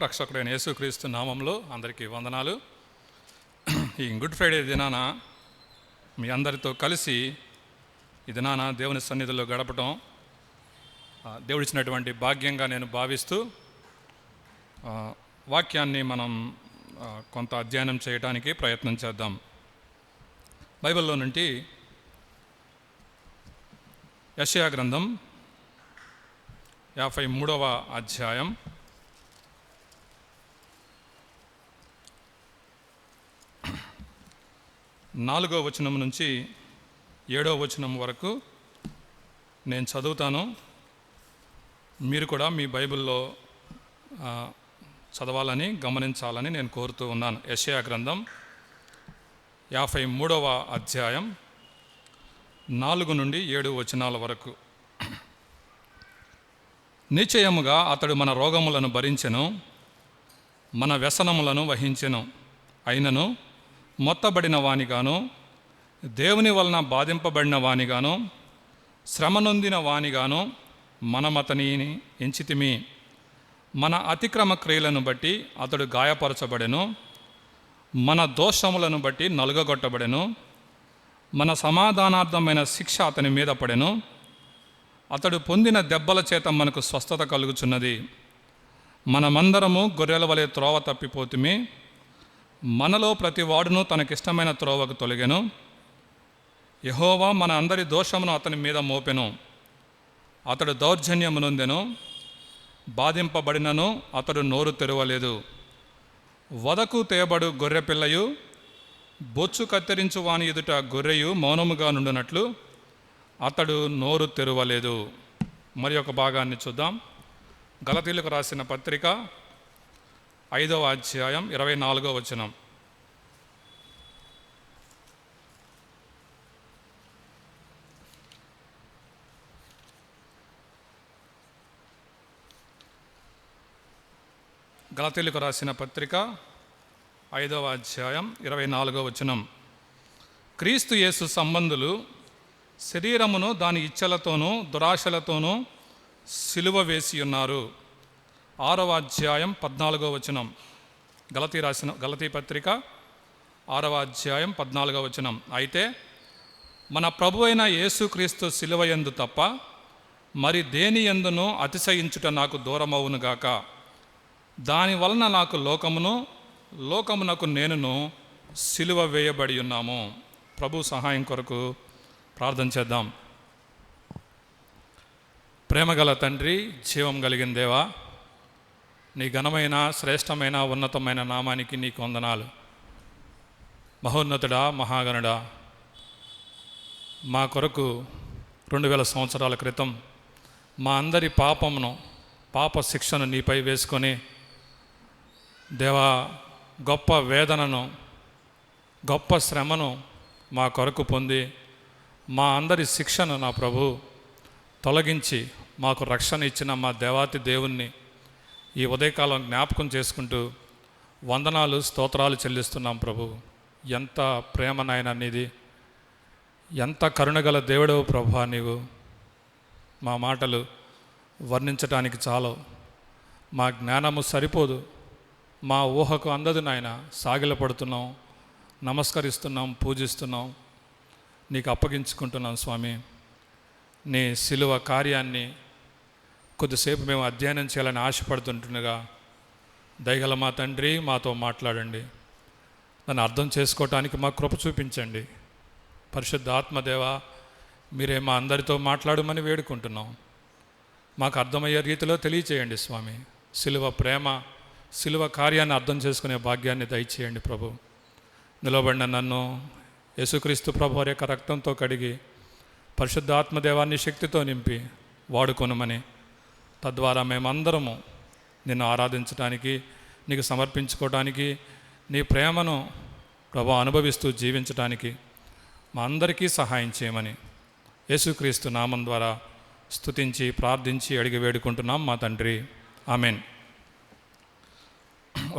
రక్షకుడైన యేసుక్రీస్తు నామంలో అందరికీ వందనాలు. ఈ గుడ్ ఫ్రైడే దినాన మీ అందరితో కలిసి ఈ దినాన దేవుని సన్నిధిలో గడపటం దేవుడిచ్చినటువంటి భాగ్యంగా నేను భావిస్తూ వాక్యాన్ని మనం కొంత అధ్యయనం చేయడానికి ప్రయత్నం చేద్దాం. బైబిల్లో నుండి యెషయా గ్రంథం 53వ అధ్యాయం 4వ వచనం నుంచి 7వ వచనం వరకు నేను చదువుతాను. మీరు కూడా మీ బైబిల్లో చదవాలని గమనించాలని నేను కోరుతూ ఉన్నాను. యెషయా గ్రంథం 53వ అధ్యాయం 4 నుండి 7 వచనాల వరకు. నిశ్చయముగా అతడు మన రోగములను భరించెను, మన వ్యసనములను వహించెను. అయినను మొత్తబడిన వానిగాను, దేవుని వలన బాధింపబడిన వానిగాను, శ్రమ నొందిన వానిగాను మనమతనిని ఎంచితిమి. మన అతిక్రమ క్రియలను బట్టి అతడు గాయపరచబడెను, మన దోషములను బట్టి నలుగగొట్టబడెను. మన సమాధానార్థమైన శిక్ష అతని మీద పడెను. అతడు పొందిన దెబ్బల చేత మనకు స్వస్థత కలుగుచున్నది. మనమందరము గొర్రెల వలె త్రోవ తప్పిపోతుమి, మనలో ప్రతి వాడును తనకిష్టమైన త్రోవకు తొలగెను. యెహోవా మన అందరి దోషమును అతని మీద మోపెను. అతడు దౌర్జన్యము నొందెను, బాధింపబడినను అతడు నోరు తెరవలేదు. వదకు తేబడు గొర్రె పిల్లయు, బొచ్చు కత్తిరించు వాని ఎదుట గొర్రెయు మౌనముగా నుండినట్లు అతడు నోరు తెరవలేదు. మరి ఒక భాగాన్ని చూద్దాం. గలతీయులకు రాసిన పత్రిక 5వ అధ్యాయం 24వ వచనం. గలతీయులకు రాసిన పత్రిక 5వ అధ్యాయం 24వ వచనం. క్రీస్తు యేసు సంబంధులు శరీరమును దాని ఇచ్చలతోనూ దురాశలతోనూ సిలువ వేసి ఉన్నారు. 6వ అధ్యాయం 14వ వచనం. గలతీ పత్రిక 6వ అధ్యాయం 14వ వచనం. అయితే మన ప్రభు అయిన యేసుక్రీస్తు సిలువ యందు తప్ప మరి దేని యందును అతిశయించుట నాకు దూరమవునుగాక. దాని వలన నాకు లోకమునకు నేనును సిలువ వేయబడి ఉన్నాము. ప్రభు సహాయం కొరకు ప్రార్థన చేద్దాం. ప్రేమగల తండ్రి, జీవం కలిగిన దేవా, నీ ఘనమైన శ్రేష్టమైన ఉన్నతమైన నామానికి నీకు వందనాలు. మహోన్నతుడా, మహాగణుడా, మా కొరకు 2000 సంవత్సరాల క్రితం మా అందరి పాప శిక్షను నీపై వేసుకొని దేవా, గొప్ప వేదనను గొప్ప శ్రమను మా కొరకు పొంది మా అందరి శిక్షను నా ప్రభు తొలగించి మాకు రక్షణ ఇచ్చిన మా దేవాతి దేవుణ్ణి ఈ ఉదయకాలం జ్ఞాపకం చేసుకుంటూ వందనాలు స్తోత్రాలు చెల్లిస్తున్నాం. ప్రభు, ఎంత ప్రేమ నాయన నీది, ఎంత కరుణగల దేవుడవు ప్రభా నీవు. మా మాటలు వర్ణించటానికి చాలు, మా జ్ఞానము సరిపోదు, మా ఊహకు అందదు నాయన. సాగిలపడుతున్నాం, నమస్కరిస్తున్నాం, పూజిస్తున్నాం, నీకు అప్పగించుకుంటున్నాం స్వామి. నీ సిలువ కార్యాన్ని కొద్దిసేపు మేము అధ్యయనం చేయాలని ఆశపడుతుంటుండగా దయగల మా తండ్రి మాతో మాట్లాడండి. నన్ను అర్థం చేసుకోవటానికి మా కృప చూపించండి. పరిశుద్ధ ఆత్మదేవ, మీరే మా అందరితో మాట్లాడమని వేడుకుంటున్నాం. మాకు అర్థమయ్యే రీతిలో తెలియచేయండి స్వామి. సిలువ ప్రేమ, సిలువ కార్యాన్ని అర్థం చేసుకునే భాగ్యాన్ని దయచేయండి ప్రభు. నిలబడిన నన్ను యేసుక్రీస్తు ప్రభు వారి యొక్క రక్తంతో కడిగి పరిశుద్ధ ఆత్మదేవాన్ని శక్తితో నింపి వాడుకొనమని, తద్వారా మేమందరము నిన్ను ఆరాధించడానికి, నీకు సమర్పించుకోవడానికి, నీ ప్రేమను ప్రభు అనుభవిస్తూ జీవించడానికి మా అందరికీ సహాయం చేయమని యేసుక్రీస్తు నామం ద్వారా స్తుతించి ప్రార్థించి అడిగి వేడుకుంటున్నాం మా తండ్రి, ఆమెన్.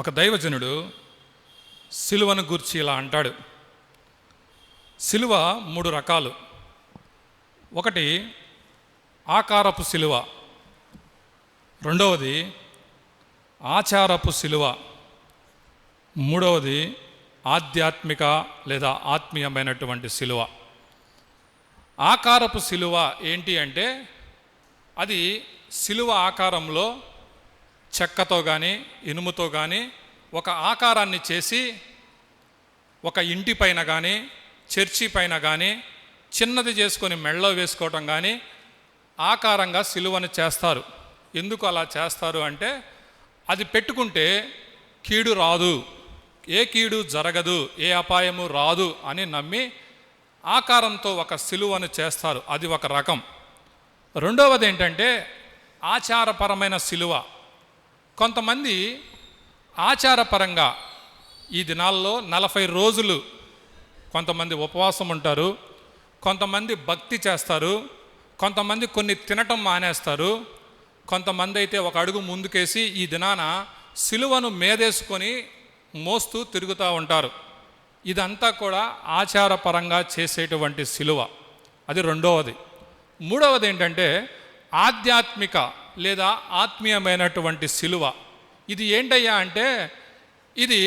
ఒక దైవజనుడు సిలువను గూర్చి ఇలా అంటాడు. సిలువ 3 రకాలు. ఒకటి ఆకారపు సిలువ, రెండవది ఆచారపు సిలువ, మూడవది ఆధ్యాత్మిక లేదా ఆత్మీయమైనటువంటి సిలువ. ఆకారపు సిలువ ఏంటి అంటే అది సిలువ ఆకారంలో చెక్కతో కానీ ఇనుముతో కానీ ఒక ఆకారాన్ని చేసి ఒక ఇంటి పైన కానీ చర్చి పైన కానీ చిన్నది చేసుకొని మెడలో వేసుకోవటం కానీ ఆకారంగా సిలువను చేస్తారు. ఎందుకు అలా చేస్తారు అంటే అది పెట్టుకుంటే కీడు రాదు, ఏ కీడు జరగదు, ఏ అపాయము రాదు అని నమ్మి ఆకారంతో ఒక సిలువను చేస్తారు. అది ఒక రకం. రెండవది ఏంటంటే ఆచారపరమైన సిలువ. కొంతమంది ఆచారపరంగా ఈ దినాల్లో 40 రోజులు కొంతమంది ఉపవాసం ఉంటారు, కొంతమంది భక్తి చేస్తారు, కొంతమంది కొన్ని తినటం మానేస్తారు, కొంతమంది అయితే ఒక అడుగు ముందుకేసి ఈ దినాన సిలువను మేదేసుకొని మోస్తూ తిరుగుతూ ఉంటారు. ఇదంతా కూడా ఆచారపరంగా చేసేటువంటి సిలువ. అది రెండవది. మూడవది ఏంటంటే ఆధ్యాత్మిక లేదా ఆత్మీయమైనటువంటి సిలువ. ఇది ఏంటయ్యా అంటే ఇది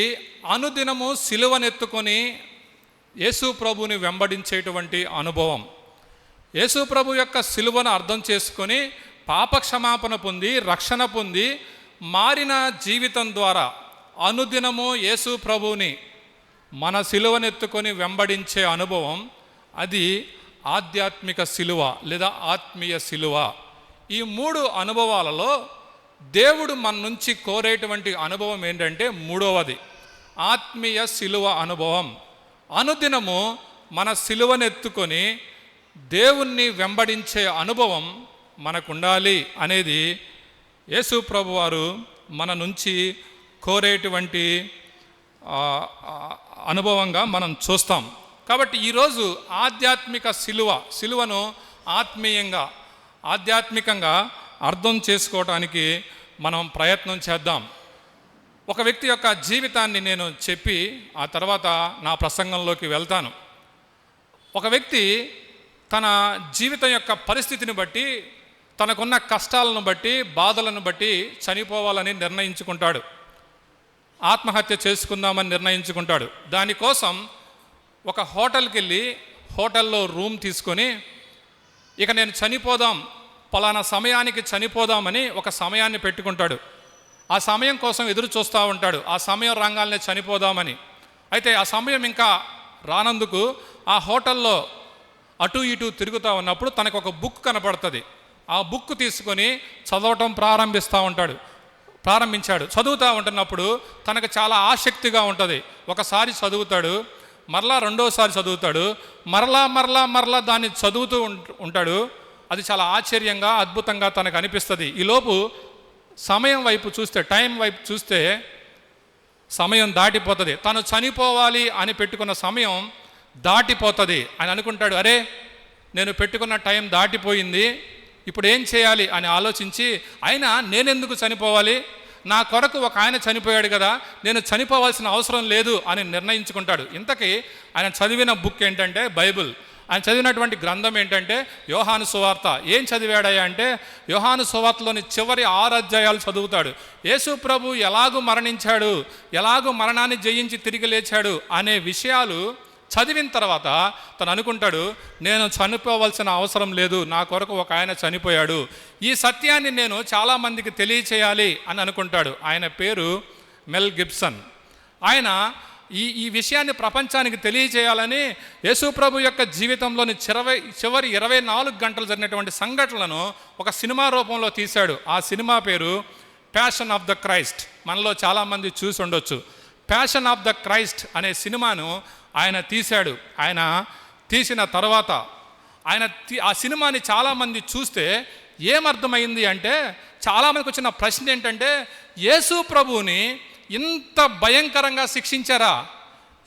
అనుదినము సిలువనెత్తుకొని యేసు ప్రభుని వెంబడించేటువంటి అనుభవం. యేసు ప్రభు యొక్క సిలువను అర్థం చేసుకొని పాపక్షమాపణ పొంది రక్షణ పొంది మారిన జీవితం ద్వారా అనుదినము యేసు ప్రభుని మన సిలువనెత్తుకొని వెంబడించే అనుభవం, అది ఆధ్యాత్మిక సిలువ లేదా ఆత్మీయ సిలువ. ఈ 3 అనుభవాలలో దేవుడు మన నుంచి కోరేటువంటి అనుభవం ఏంటంటే మూడవది ఆత్మీయ సిలువ అనుభవం. అనుదినము మన సిలువనెత్తుకొని దేవుణ్ణి వెంబడించే అనుభవం మనకు ఉండాలి అనేది యేసు ప్రభు వారు మన నుంచి కోరేటువంటి అనుభవంగా మనం చూస్తాం. కాబట్టి ఈరోజు ఆధ్యాత్మిక సిలువను ఆధ్యాత్మికంగా అర్థం చేసుకోవటానికి మనం ప్రయత్నం చేద్దాం. ఒక వ్యక్తి యొక్క జీవితాన్ని నేను చెప్పి ఆ తర్వాత నా ప్రసంగంలోకి వెళ్తాను. ఒక వ్యక్తి తన జీవితం యొక్క పరిస్థితిని బట్టి, తనకున్న కష్టాలను బట్టి, బాధలను బట్టి చనిపోవాలని నిర్ణయించుకుంటాడు, ఆత్మహత్య చేసుకుందామని నిర్ణయించుకుంటాడు. దానికోసం ఒక హోటల్కి వెళ్ళి హోటల్లో రూమ్ తీసుకొని ఇక నేను చనిపోదాం, పలానా సమయానికి చనిపోదామని ఒక సమయాన్ని పెట్టుకుంటాడు. ఆ సమయం కోసం ఎదురు చూస్తూ ఉంటాడు, ఆ సమయం రాగానే చనిపోదామని. అయితే ఆ సమయం ఇంకా రానందుకు ఆ హోటల్లో అటు ఇటు తిరుగుతూ ఉన్నప్పుడు తనకు ఒక బుక్ కనపడుతుంది. ఆ బుక్ తీసుకొని చదవటం ప్రారంభించాడు. చదువుతూ ఉంటున్నప్పుడు తనకు చాలా ఆసక్తిగా ఉంటుంది. ఒకసారి చదువుతాడు, మరలా రెండోసారి చదువుతాడు, మరలా దాన్ని చదువుతూ ఉంటాడు. అది చాలా ఆశ్చర్యంగా అద్భుతంగా తనకు అనిపిస్తుంది. ఈలోపు సమయం వైపు చూస్తే, టైం వైపు చూస్తే సమయం దాటిపోతుంది. తను చనిపోవాలి అని పెట్టుకున్న సమయం దాటిపోతుంది అని అనుకుంటాడు. అరే, నేను పెట్టుకున్న టైం దాటిపోయింది, ఇప్పుడు ఏం చేయాలి అని ఆలోచించి, అయినా నేనెందుకు చనిపోవాలి, నా కొరకు ఒక ఆయన చనిపోయాడు కదా, నేను చనిపోవాల్సిన అవసరం లేదు అని నిర్ణయించుకుంటాడు. ఇంతకీ ఆయన చదివిన బుక్ ఏంటంటే బైబిల్. ఆయన చదివినటువంటి గ్రంథం ఏంటంటే యోహాను సువార్త. ఏం చదివాడయ్యా అంటే యోహాను సువార్తలోని చివరి 6 అధ్యాయాలు చదువుతాడు. యేసు ప్రభు ఎలాగూ మరణించాడు, ఎలాగూ మరణాన్ని జయించి తిరిగి లేచాడు అనే విషయాలు చదివిన తర్వాత తను అనుకుంటాడు, నేను చనిపోవాల్సిన అవసరం లేదు, నా కొరకు ఒక ఆయన చనిపోయాడు, ఈ సత్యాన్ని నేను చాలామందికి తెలియచేయాలి అని అనుకుంటాడు. ఆయన పేరు మెల్ గిబ్సన్. ఆయన ఈ విషయాన్ని ప్రపంచానికి తెలియచేయాలని యేసు ప్రభు యొక్క జీవితంలోని చివరి 24 గంటలు జరిగినటువంటి సంఘటనలను ఒక సినిమా రూపంలో తీశాడు. ఆ సినిమా పేరు ప్యాషన్ ఆఫ్ ద క్రైస్ట్. మనలో చాలామంది చూసి ఉండొచ్చు. ప్యాషన్ ఆఫ్ ద క్రైస్ట్ అనే సినిమాను ఆయన తీశాడు. ఆయన తీసిన తర్వాత ఆ సినిమాని చాలామంది చూస్తే ఏమర్థమైంది అంటే, చాలామందికి వచ్చిన ప్రశ్న ఏంటంటే, యేసు ప్రభువుని ఇంత భయంకరంగా శిక్షించారా,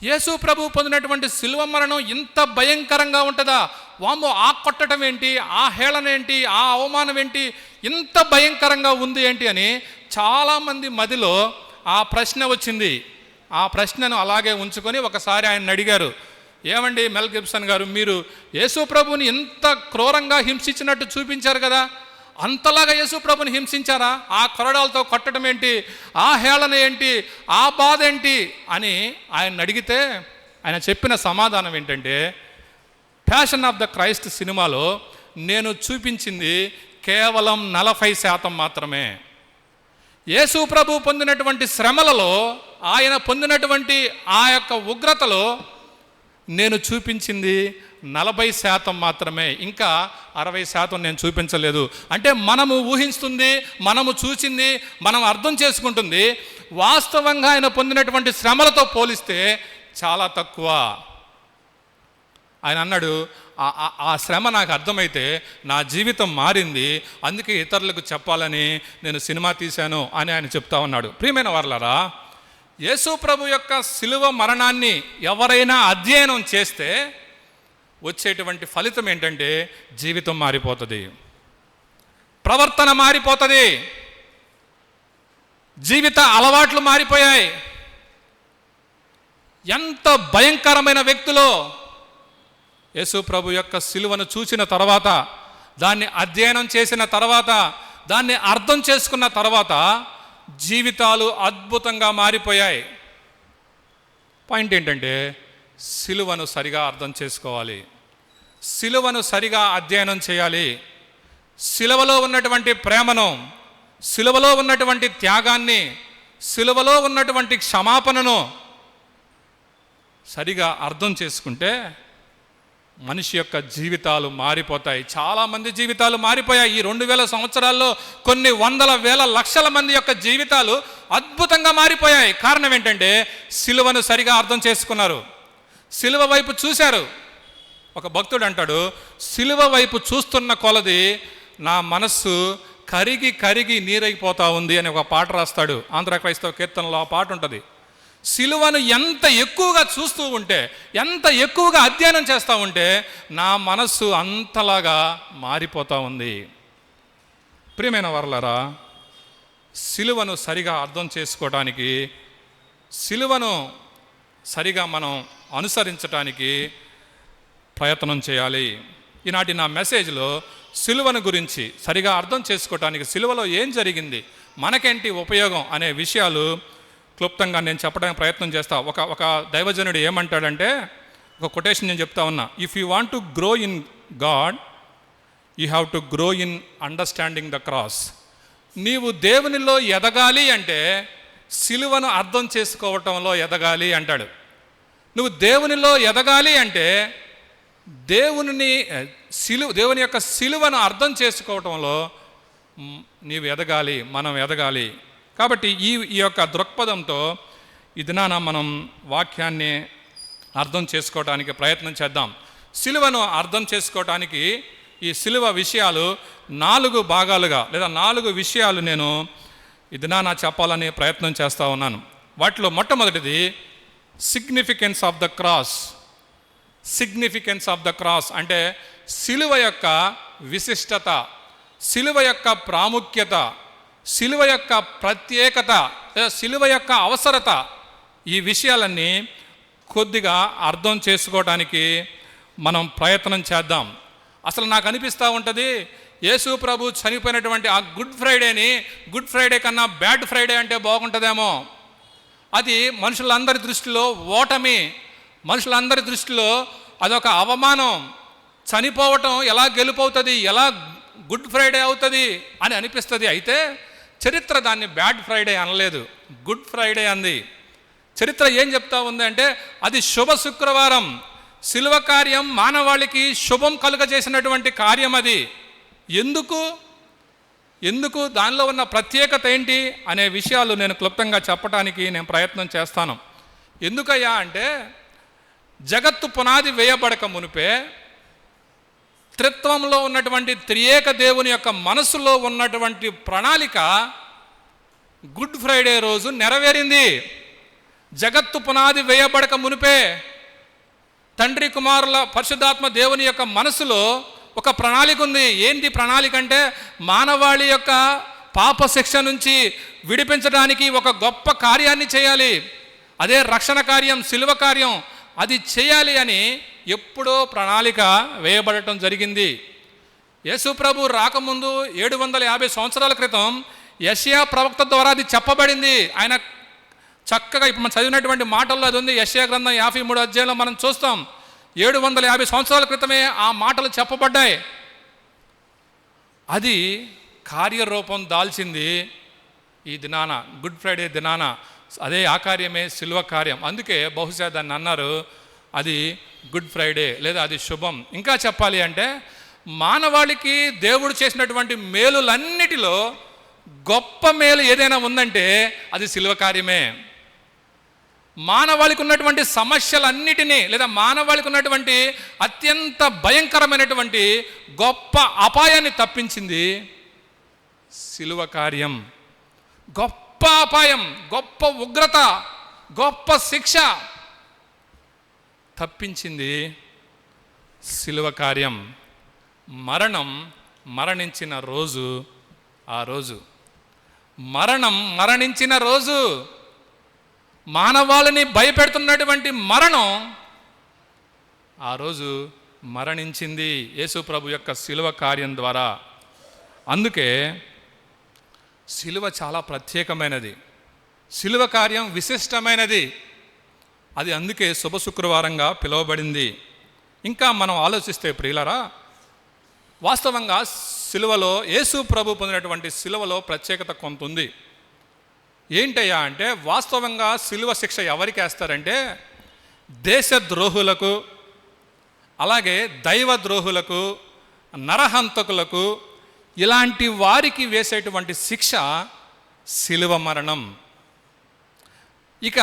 యేసు ప్రభు పొందినటువంటి శిలువ మరణం ఇంత భయంకరంగా ఉంటుందా, వామ్మో ఆ కొట్టడం ఏంటి, ఆ హేళన ఏంటి, ఆ అవమానం ఏంటి, ఇంత భయంకరంగా ఉంది ఏంటి అని చాలామంది మదిలో ఆ ప్రశ్న వచ్చింది. ఆ ప్రశ్నను అలాగే ఉంచుకొని ఒకసారి ఆయన అడిగారు, ఏమండి మెల్ గిబ్సన్ గారు, మీరు యేసు ప్రభుని ఇంత క్రూరంగా హింసించినట్టు చూపించారు కదా, అంతలాగా యేసు ప్రభుని హింసించారా? ఆ కొరడాలతో కొట్టడం ఏంటి, ఆ హేళన ఏంటి, ఆ బాధ ఏంటి అని ఆయన అడిగితే ఆయన చెప్పిన సమాధానం ఏంటంటే, ప్యాషన్ ఆఫ్ ద క్రైస్ట్ సినిమాలో నేను చూపించింది కేవలం 40% మాత్రమే. యేసు ప్రభు పొందినటువంటి శ్రమలలో, ఆయన పొందినటువంటి ఆ యొక్క ఉగ్రతలో నేను చూపించింది 40% మాత్రమే, ఇంకా 60% నేను చూపించలేదు. అంటే మనము ఊహిస్తుంది, మనము చూసింది, మనం అర్థం చేసుకుంటుంది వాస్తవంగా ఆయన పొందినటువంటి శ్రమలతో పోలిస్తే చాలా తక్కువ. ఆయన అన్నాడు, ఆ శ్రమ నాకు అర్థమైతే నా జీవితం మారింది, అందుకే ఇతరులకు చెప్పాలని నేను సినిమా తీశాను అని ఆయన చెప్తా ఉన్నాడు. ప్రియమైన వారలారా, యేసు ప్రభు యొక్క శిలువ మరణాన్ని ఎవరైనా అధ్యయనం చేస్తే వచ్చేటువంటి ఫలితం ఏంటంటే జీవితం మారిపోతుంది, ప్రవర్తన మారిపోతుంది, జీవిత అలవాట్లు మారిపోయాయి. ఎంత భయంకరమైన వ్యక్తులో యేసు ప్రభు యొక్క శిలువను చూసిన తర్వాత, దాన్ని అధ్యయనం చేసిన తర్వాత, దాన్ని అర్థం చేసుకున్న తర్వాత జీవితాలు అద్భుతంగా మారిపోయాయి. పాయింట్ ఏంటంటే శిలువను సరిగా అర్థం చేసుకోవాలి, శిలువను సరిగా అధ్యయనం చేయాలి. శిలువలో ఉన్నటువంటి ప్రేమను, శిలువలో ఉన్నటువంటి త్యాగాన్ని, శిలువలో ఉన్నటువంటి క్షమాపణను సరిగా అర్థం చేసుకుంటే మనిషి యొక్క జీవితాలు మారిపోతాయి. చాలామంది జీవితాలు మారిపోయాయి. ఈ 2000 సంవత్సరాల్లో కొన్ని వందల వేల లక్షల మంది యొక్క జీవితాలు అద్భుతంగా మారిపోయాయి. కారణం ఏంటంటే శిలువను సరిగా అర్థం చేసుకున్నారు, శిలువ వైపు చూశారు. ఒక భక్తుడు అంటాడు, శిలువ వైపు చూస్తున్న కొలది నా మనస్సు కరిగి కరిగి నీరైపోతా ఉంది అని ఒక పాట రాస్తాడు. ఆంధ్ర క్రైస్తవ కీర్తనలో ఆ పాట ఉంటుంది. శిలువను ఎంత ఎక్కువగా చూస్తూ ఉంటే, ఎంత ఎక్కువగా అధ్యయనం చేస్తూ ఉంటే నా మనస్సు అంతలాగా మారిపోతూ ఉంది. ప్రియమైన వారలారా, శిలువను సరిగా అర్థం చేసుకోవటానికి, శిలువను సరిగా మనం అనుసరించటానికి ప్రయత్నం చేయాలి. ఈనాటి నా మెసేజ్లో శిలువను గురించి సరిగా అర్థం చేసుకోవటానికి, శిలువలో ఏం జరిగింది, మనకేంటి ఉపయోగం అనే విషయాలు క్లుప్తంగా నేను చెప్పడానికి ప్రయత్నం చేస్తా. ఒక దైవజనుడు ఏమంటాడంటే, ఒక కొటేషన్ నేను చెప్తా ఉన్నా, if you want to grow in God you have to grow in understanding the cross. నీవు దేవునిలో ఎదగాలి అంటే శిలువను అర్థం చేసుకోవటంలో ఎదగాలి అంటాడు. నువ్వు దేవునిలో ఎదగాలి అంటే దేవుని యొక్క శిలువను అర్థం చేసుకోవటంలో నీవు ఎదగాలి, మనం ఎదగాలి. కాబట్టి ఈ యొక్క దృక్పథంతో ఈ దినాన మనం వాక్యాన్ని అర్థం చేసుకోవడానికి ప్రయత్నం చేద్దాం. శిలువను అర్థం చేసుకోవడానికి ఈ శిలువ విషయాలు 4 భాగాలుగా లేదా 4 విషయాలు నేను ఈ దినాన చెప్పాలని ప్రయత్నం చేస్తూ ఉన్నాను. వాటిలో మొట్టమొదటిది significance of the cross. Significance of the cross అంటే శిలువ యొక్క విశిష్టత, శిలువ యొక్క ప్రాముఖ్యత, శిలువ యొక్క ప్రత్యేకత, శిలువ యొక్క అవసరత, ఈ విషయాలన్నీ కొద్దిగా అర్థం చేసుకోవడానికి మనం ప్రయత్నం చేద్దాం. అసలు నాకు అనిపిస్తూ ఉంటుంది, యేసు ప్రభు చనిపోయినటువంటి ఆ గుడ్ ఫ్రైడే కన్నా బ్యాడ్ ఫ్రైడే అంటే బాగుంటుందేమో. అది మనుషులందరి దృష్టిలో ఓటమి, మనుషులందరి దృష్టిలో అదొక అవమానం. చనిపోవటం ఎలా గెలుపవుతుంది, ఎలా గుడ్ ఫ్రైడే అవుతుంది అని అనిపిస్తుంది. అయితే చరిత్ర దాన్ని బ్యాడ్ ఫ్రైడే అనలేదు, గుడ్ ఫ్రైడే అంది. చరిత్ర ఏం చెప్తా ఉంది అంటే అది శుభ శుక్రవారం, శిలువ కార్యం మానవాళికి శుభం కలుగజేసినటువంటి కార్యం అది. ఎందుకు దానిలో ఉన్న ప్రత్యేకత ఏంటి అనే విషయాలు నేను క్లుప్తంగా చెప్పడానికి నేను ప్రయత్నం చేస్తాను. ఎందుకయ్యా అంటే జగత్తు పునాది వేయబడక మునిపే త్రిత్వంలో ఉన్నటువంటి త్రియేక దేవుని యొక్క మనసులో ఉన్నటువంటి ప్రణాళిక గుడ్ ఫ్రైడే రోజు నెరవేరింది. జగత్తు పునాది వేయబడక మునిపే తండ్రి కుమారుల పరిశుద్ధాత్మ దేవుని యొక్క మనసులో ఒక ప్రణాళిక ఉంది. ఏంటి ప్రణాళిక అంటే మానవాళి యొక్క పాప శిక్ష నుంచి విడిపించడానికి ఒక గొప్ప కార్యాన్ని చేయాలి. అదే రక్షణ కార్యం, శిలువ కార్యం. అది చేయాలి అని ఎప్పుడో ప్రణాళిక వేయబడటం జరిగింది. యేసు ప్రభు రాకముందు 750 సంవత్సరాల క్రితం యెషయా ప్రవక్త ద్వారా అది చెప్పబడింది. ఆయన చక్కగా ఇప్పుడు మనం చదివినటువంటి మాటల్లో అది ఉంది. యెషయా గ్రంథం 53 అధ్యాయంలో మనం చూస్తాం. 750 సంవత్సరాల క్రితమే ఆ మాటలు చెప్పబడ్డాయి. అది కార్యరూపం దాల్చింది ఈ దినాన, గుడ్ ఫ్రైడే దినాన. అదే ఆ కార్యమే సిలువ కార్యం. అందుకే బహుశా దాన్ని అన్నారు అది గుడ్ ఫ్రైడే, లేదా అది శుభం. ఇంకా చెప్పాలి అంటే మానవాళికి దేవుడు చేసినటువంటి మేలులన్నిటిలో గొప్ప మేలు ఏదైనా ఉందంటే అది సిలువ కార్యమే. మానవాళికి ఉన్నటువంటి సమస్యలన్నిటినీ, లేదా మానవాళికి ఉన్నటువంటి అత్యంత భయంకరమైనటువంటి గొప్ప అపాయాన్ని తప్పించింది సిలువ కార్యం. గొప్ప అపాయం, గొప్ప ఉగ్రత, గొప్ప శిక్ష తప్పించింది సిలువ కార్యం. మరణించిన రోజు ఆ రోజు, మరణించిన రోజు, మానవాళిని భయపెడుతున్నటువంటి మరణం ఆ రోజు మరణించింది యేసు ప్రభు యొక్క సిలువ కార్యం ద్వారా. అందుకే సిలువ చాలా ప్రత్యేకమైనది, సిలువ కార్యం విశిష్టమైనది. అది అందుకే శుభ శుక్రవారంగా పిలువబడింది. ఇంకా మనం ఆలోచిస్తే ప్రియులారా, వాస్తవంగా సిలువలో యేసు ప్రభు పొందినటువంటి సిలువలో ప్రత్యేకత కొంత ఉంది. ఏంటయ్యా అంటే, వాస్తవంగా సిలువ శిక్ష ఎవరికి వేస్తారంటే దేశద్రోహులకు, అలాగే దైవద్రోహులకు, నరహంతకులకు, ఇలాంటి వారికి వేసేటువంటి శిక్ష సిలువ మరణం. ఇక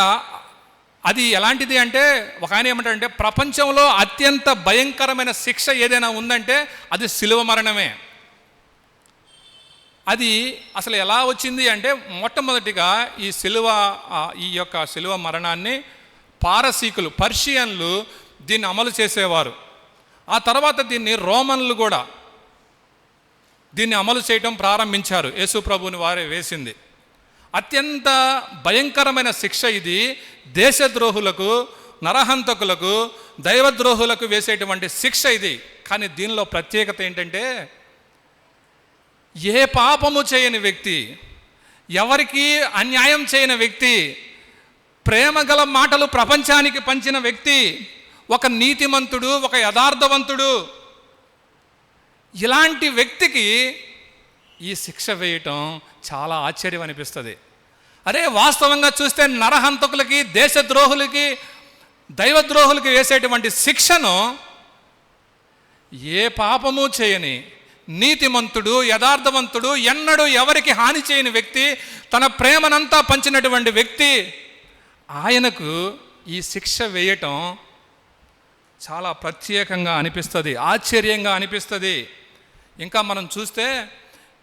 అది ఎలాంటిది అంటే, ఒక ఆయన ఏమంటాడంటే ప్రపంచంలో అత్యంత భయంకరమైన శిక్ష ఏదైనా ఉందంటే అది సిలువ మరణమే. అది అసలు ఎలా వచ్చింది అంటే, మొట్టమొదటిగా ఈ యొక్క సిలువ మరణాన్ని పారసీకులు, పర్షియన్లు దీన్ని అమలు చేసేవారు. ఆ తర్వాత దీన్ని రోమన్లు కూడా దీన్ని అమలు చేయటం ప్రారంభించారు. యేసు ప్రభువుని వారే వేసింది. అత్యంత భయంకరమైన శిక్ష ఇది. దేశద్రోహులకు, నరహంతకులకు, దైవద్రోహులకు వేసేటువంటి శిక్ష ఇది. కానీ దీనిలో ప్రత్యేకత ఏంటంటే, ఏ పాపము చేయని వ్యక్తి, ఎవరికి అన్యాయం చేయని వ్యక్తి, ప్రేమ గల మాటలు ప్రపంచానికి పంచిన వ్యక్తి, ఒక నీతిమంతుడు, ఒక యథార్థవంతుడు, ఇలాంటి వ్యక్తికి ఈ శిక్ష వేయటం చాలా ఆశ్చర్యం అనిపిస్తుంది. అరే, వాస్తవంగా చూస్తే నరహంతకులకి, దేశద్రోహులకి, దైవద్రోహులకి వేసేటువంటి శిక్షను ఏ పాపము చేయని నీతిమంతుడు, యథార్థవంతుడు, ఎన్నడూ ఎవరికి హాని చేయని వ్యక్తి, తన ప్రేమనంతా పంచినటువంటి వ్యక్తి, ఆయనకు ఈ శిక్ష వేయటం చాలా ప్రత్యేకంగా అనిపిస్తుంది, ఆశ్చర్యంగా అనిపిస్తుంది. ఇంకా మనం చూస్తే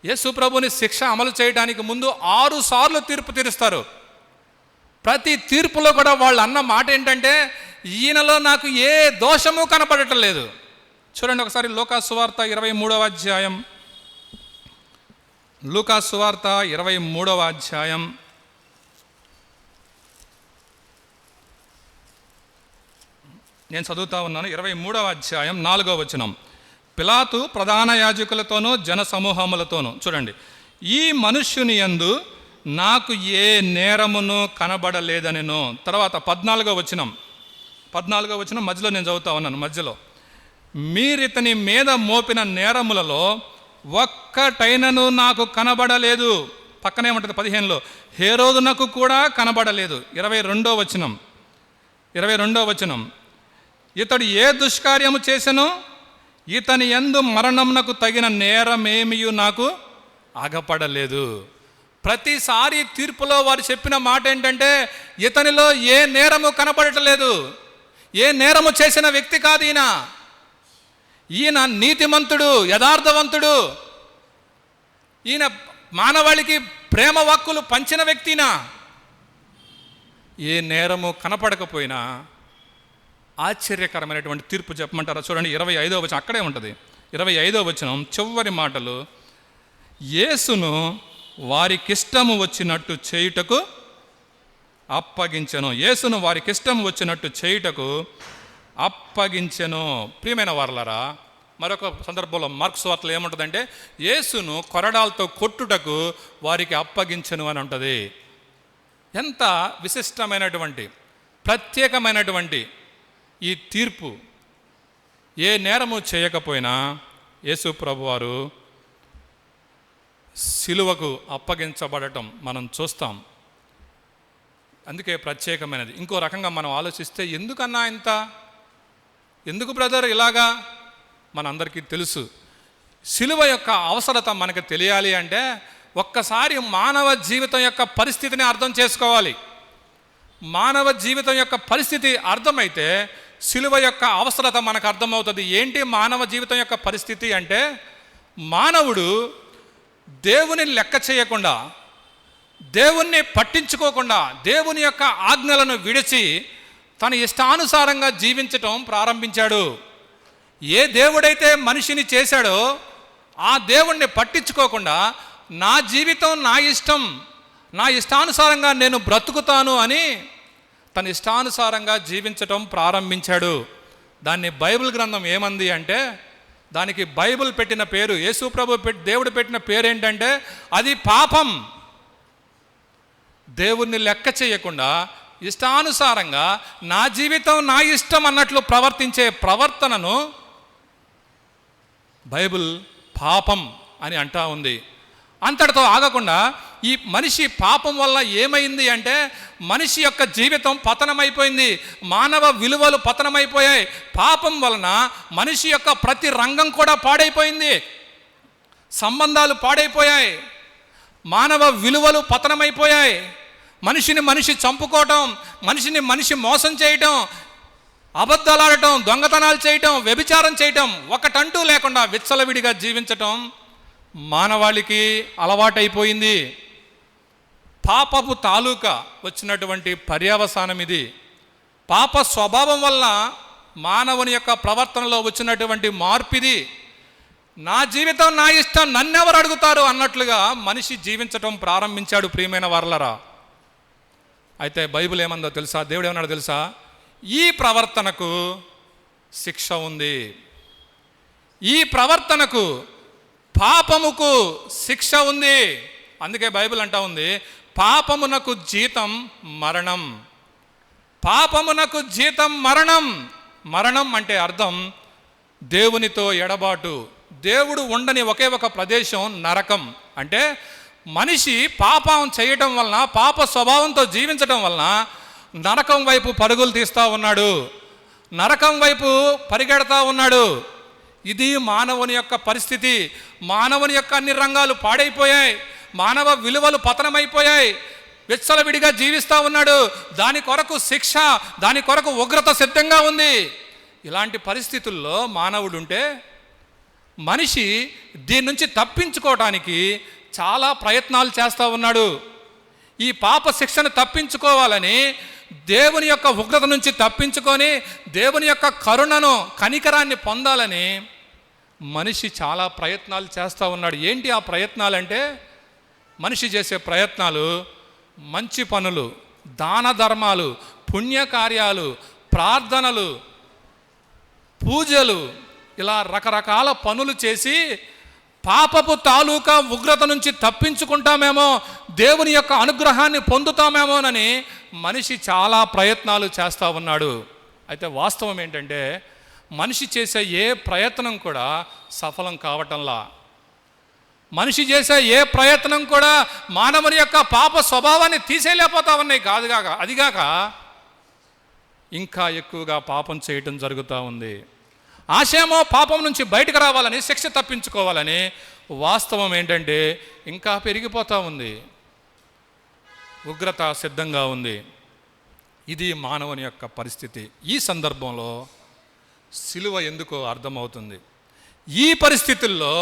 యేసు ప్రభుని శిక్ష అమలు చేయడానికి ముందు 6 సార్లు తీర్పు తీరుస్తారు. ప్రతి తీర్పులో కూడా వాళ్ళు అన్న మాట ఏంటంటే, ఈయనలో నాకు ఏ దోషము కనపడటం లేదు. చూడండి ఒకసారి లూకా సువార్త 23వ అధ్యాయం, లూకా సువార్త 23వ అధ్యాయం నేను చదువుతా ఉన్నాను. 23వ అధ్యాయం 4వ వచనం. పిలాతు ప్రధాన యాజకులతోనూ జన సమూహములతోనూ, చూడండి, ఈ మనుష్యుని యందు నాకు ఏ నేరమును కనబడలేదనెను. తర్వాత 14వ వచనం మధ్యలో నేను చదువుతా ఉన్నాను. మధ్యలో, మీరితని మీద మోపిన నేరములలో ఒక్కటైనను నాకు కనబడలేదు. పక్కనే ఉంటుంది 15లో, హేరోదునకు కూడా కనబడలేదు. 22వ వచనం, ఇతడు ఏ దుష్కార్యము చేసెను, ఇతని యందు మరణమునకు తగిన నేరమేమియు నాకు ఆగపడలేదు. ప్రతిసారి తీర్పులో వారు చెప్పిన మాట ఏంటంటే, ఇతనిలో ఏ నేరము కనబడటలేదు, ఏ నేరము చేసిన వ్యక్తి కాదు ఈయన. ఈయన నీతిమంతుడు, యథార్థవంతుడు, ఈయన మానవాళికి ప్రేమ వాక్కులు పంచిన వ్యక్తినా. ఏ నేరము కనపడకపోయినా ఆశ్చర్యకరమైనటువంటి తీర్పు చెప్పమంటారా? చూడండి 25వ వచనం, అక్కడే ఉంటుంది. 25వ వచనం చివరి మాటలు, యేసును వారికిష్టము వచ్చినట్టు చేయుటకు అప్పగించెను. యేసును వారికిష్టం వచ్చినట్టు చేయుటకు అప్పగించెను. ప్రియమైన వారలారా, మరొక సందర్భంలో మార్క్స్ వార్తలో ఏముంటుందంటే యేసును కొరడాలతో కొట్టుటకు వారికి అప్పగించెను అని ఉంటుంది. ఎంత విశిష్టమైనటువంటి ప్రత్యేకమైనటువంటి ఈ తీర్పు. ఏ నేరము చేయకపోయినా యేసు ప్రభువారు సిలువకు అప్పగించబడటం మనం చూస్తాం. అందుకే ప్రత్యేకమైనది. ఇంకో రకంగా మనం ఆలోచిస్తే ఎందుకన్నా ఎందుకు బ్రదర్ ఇలాగా? మనందరికీ తెలుసు. సిలువ యొక్క అవసరత మనకు తెలియాలి అంటే ఒక్కసారి మానవ జీవితం యొక్క పరిస్థితిని అర్థం చేసుకోవాలి. మానవ జీవితం యొక్క పరిస్థితి అర్థమైతే సిలువ యొక్క అవసరత మనకు అర్థమవుతుంది. ఏంటి మానవ జీవితం యొక్క పరిస్థితి అంటే, మానవుడు దేవుని లెక్క చేయకుండా, దేవుణ్ణి పట్టించుకోకుండా, దేవుని యొక్క ఆజ్ఞలను విడిచి తన ఇష్టానుసారంగా జీవించటం ప్రారంభించాడు. ఏ దేవుడైతే మనిషిని చేశాడో ఆ దేవుణ్ణి పట్టించుకోకుండా నా జీవితం నా ఇష్టం, నా ఇష్టానుసారంగా నేను బ్రతుకుతాను అని తన ఇష్టానుసారంగా జీవించటం ప్రారంభించాడు. దాన్ని బైబిల్ గ్రంథం ఏమంది అంటే, దానికి బైబిల్ పెట్టిన పేరు, యేసు ప్రభు దేవుడు పెట్టిన పేరు ఏంటంటే అది పాపం. దేవుణ్ణి లెక్క చేయకుండా ఇష్టానుసారంగా నా జీవితం నా ఇష్టం అన్నట్లు ప్రవర్తించే ప్రవర్తనను బైబిల్ పాపం అని అంటా ఉంది. అంతటితో ఆగకుండా ఈ మనిషి పాపం వల్ల ఏమైంది అంటే మనిషి యొక్క జీవితం పతనమైపోయింది. మానవ విలువలు పతనమైపోయాయి. పాపం వలన మనిషి యొక్క ప్రతి రంగం కూడా పాడైపోయింది. సంబంధాలు పాడైపోయాయి. మానవ విలువలు పతనమైపోయాయి. మనిషిని మనిషి చంపుకోవటం, మనిషిని మనిషి మోసం చేయటం, అబద్ధాలాడటం, దొంగతనాలు చేయటం, వ్యభిచారం చేయటం, ఒకటంటూ లేకుండా విచ్చలవిడిగా జీవించటం మానవాళికి అలవాటైపోయింది. పాపపు తాలూకా వచ్చినటువంటి పర్యవసానం ఇది. పాప స్వభావం వల్ల మానవుని యొక్క ప్రవర్తనలో వచ్చినటువంటి మార్పిది. నా జీవితం నా ఇష్టం, నన్నెవరు అడుగుతారు అన్నట్లుగా మనిషి జీవించటం ప్రారంభించాడు. ప్రియమైన వారలారా, అయితే బైబిల్ ఏమందో తెలుసా? దేవుడు ఏమన్నాడు తెలుసా? ఈ ప్రవర్తనకు శిక్ష ఉంది. ఈ ప్రవర్తనకు, పాపముకు శిక్ష ఉంది. అందుకే బైబిల్ అంటా ఉంది, పాపమునకు జీతం మరణం. పాపమునకు జీతం మరణం. మరణం అంటే అర్థం దేవునితో ఎడబాటు. దేవుడు ఉండని ఒకే ఒక ప్రదేశం నరకం. అంటే మనిషి పాపం చేయటం వలన, పాప స్వభావంతో జీవించటం వలన నరకం వైపు పరుగులు తీస్తూ ఉన్నాడు, నరకం వైపు పరిగెడతా ఉన్నాడు. ఇది మానవుని యొక్క పరిస్థితి. మానవుని యొక్క అన్ని రంగాలు పాడైపోయాయి. మానవ విలువలు పతనమైపోయాయి. విచ్చలవిడిగా జీవిస్తూ ఉన్నాడు. దాని కొరకు శిక్ష, దాని కొరకు ఉగ్రత సిద్ధంగా ఉంది. ఇలాంటి పరిస్థితుల్లో మానవుడుంటే మనిషి దీని నుంచి తప్పించుకోవటానికి చాలా ప్రయత్నాలు చేస్తూ ఉన్నాడు. ఈ పాప శిక్షను తప్పించుకోవాలని, దేవుని యొక్క ఉగ్రత నుంచి తప్పించుకొని దేవుని యొక్క కరుణను, కనికరాన్ని పొందాలని మనిషి చాలా ప్రయత్నాలు చేస్తూ ఉన్నాడు. ఏంటి ఆ ప్రయత్నాలంటే, మనిషి చేసే ప్రయత్నాలు మంచి పనులు, దాన ధర్మాలు, పుణ్యకార్యాలు, ప్రార్థనలు, పూజలు, ఇలా రకరకాల పనులు చేసి పాపపు తాలూకా ఉగ్రత నుంచి తప్పించుకుంటామేమో, దేవుని యొక్క అనుగ్రహాన్ని పొందుతామేమోనని మనిషి చాలా ప్రయత్నాలు చేస్తూ ఉన్నాడు. అయితే వాస్తవం ఏంటంటే మనిషి చేసే ఏ ప్రయత్నం కూడా సఫలం కావటంలా. మనిషి చేసే ఏ ప్రయత్నం కూడా మానవుని యొక్క పాప స్వభావాన్ని తీసేయలేకపోతా ఉన్నాయి. అదిగాక ఇంకా ఎక్కువగా పాపం చేయటం జరుగుతూ ఉంది. ఆశేమో పాపం నుంచి బయటకు రావాలని, శిక్ష తప్పించుకోవాలని. వాస్తవం ఏంటంటే ఇంకా పెరిగిపోతూ ఉంది. ఉగ్రత సిద్ధంగా ఉంది. ఇది మానవుని యొక్క పరిస్థితి. ఈ సందర్భంలో సిలువ ఎందుకో అర్థమవుతుంది. ఈ పరిస్థితుల్లో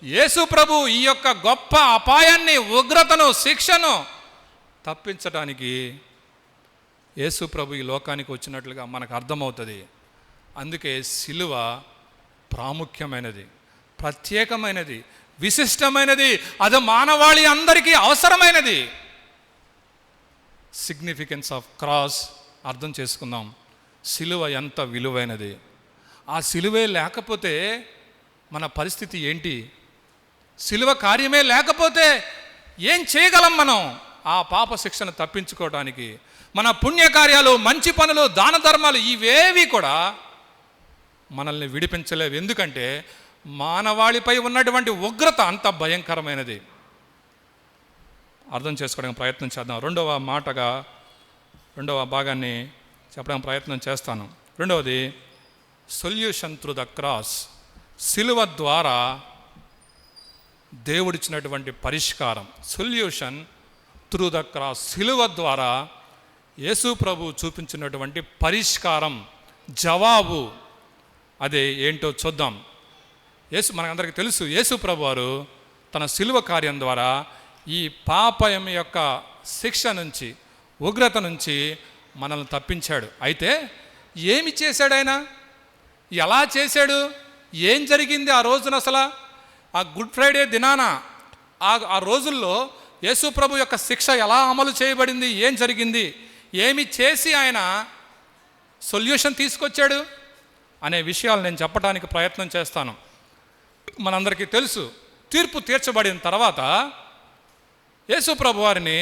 యేసు ప్రభు ఈ యొక్క గొప్ప అపాయాన్ని, ఉగ్రతను, శిక్షను తప్పించడానికి యేసు ప్రభు ఈ లోకానికి వచ్చినట్లుగా మనకు అర్థమవుతుంది. అందుకే సిలువ ప్రాముఖ్యమైనది, ప్రత్యేకమైనది, విశిష్టమైనది. అది మానవాళి అందరికీ అవసరమైనది. సిగ్నిఫికెన్స్ ఆఫ్ క్రాస్ అర్థం చేసుకుందాం. సిలువ ఎంత విలువైనది. ఆ సిలువే లేకపోతే మన పరిస్థితి ఏంటి? సిలువ కార్యమే లేకపోతే ఏం చేయగలం మనం? ఆ పాప శిక్షను తప్పించుకోవడానికి మన పుణ్యకార్యాలు, మంచి పనులు, దాన ధర్మాలు ఇవేవి కూడా మనల్ని విడిపించలేవు. ఎందుకంటే మానవాళిపై ఉన్నటువంటి ఉగ్రత అంత భయంకరమైనది. అర్థం చేసుకోవడానికి ప్రయత్నం చేద్దాం. రెండవ భాగాన్ని చెప్పడానికి ప్రయత్నం చేస్తాను. రెండవది సొల్యూషన్ త్రూ ద క్రాస్. సిలువ ద్వారా దేవుడిచ్చినటువంటి పరిష్కారం. Solution through the cross. సిలువ ద్వారా యేసు ప్రభు చూపించినటువంటి పరిష్కారం, జవాబు అదే ఏంటో చూద్దాం. మనకందరికీ తెలుసు, యేసు ప్రభు వారు తన సిలువ కార్యం ద్వారా ఈ పాపం యొక్క శిక్ష నుంచి, ఉగ్రత నుంచి మనల్ని తప్పించాడు. అయితే ఏమి చేశాడు ఆయన? ఎలా చేశాడు? ఏం జరిగింది ఆ రోజున? అసలు ఆ గుడ్ ఫ్రైడే దినాన ఆ రోజుల్లో యేసు ప్రభు యొక్క శిక్ష ఎలా అమలు చేయబడింది? ఏం జరిగింది? ఏమి చేసి ఆయన సొల్యూషన్ తీసుకొచ్చాడు అనే విషయాలు నేను చెప్పడానికి ప్రయత్నం చేస్తాను. మనందరికీ తెలుసు, తీర్పు తీర్చబడిన తర్వాత యేసు ప్రభు వారిని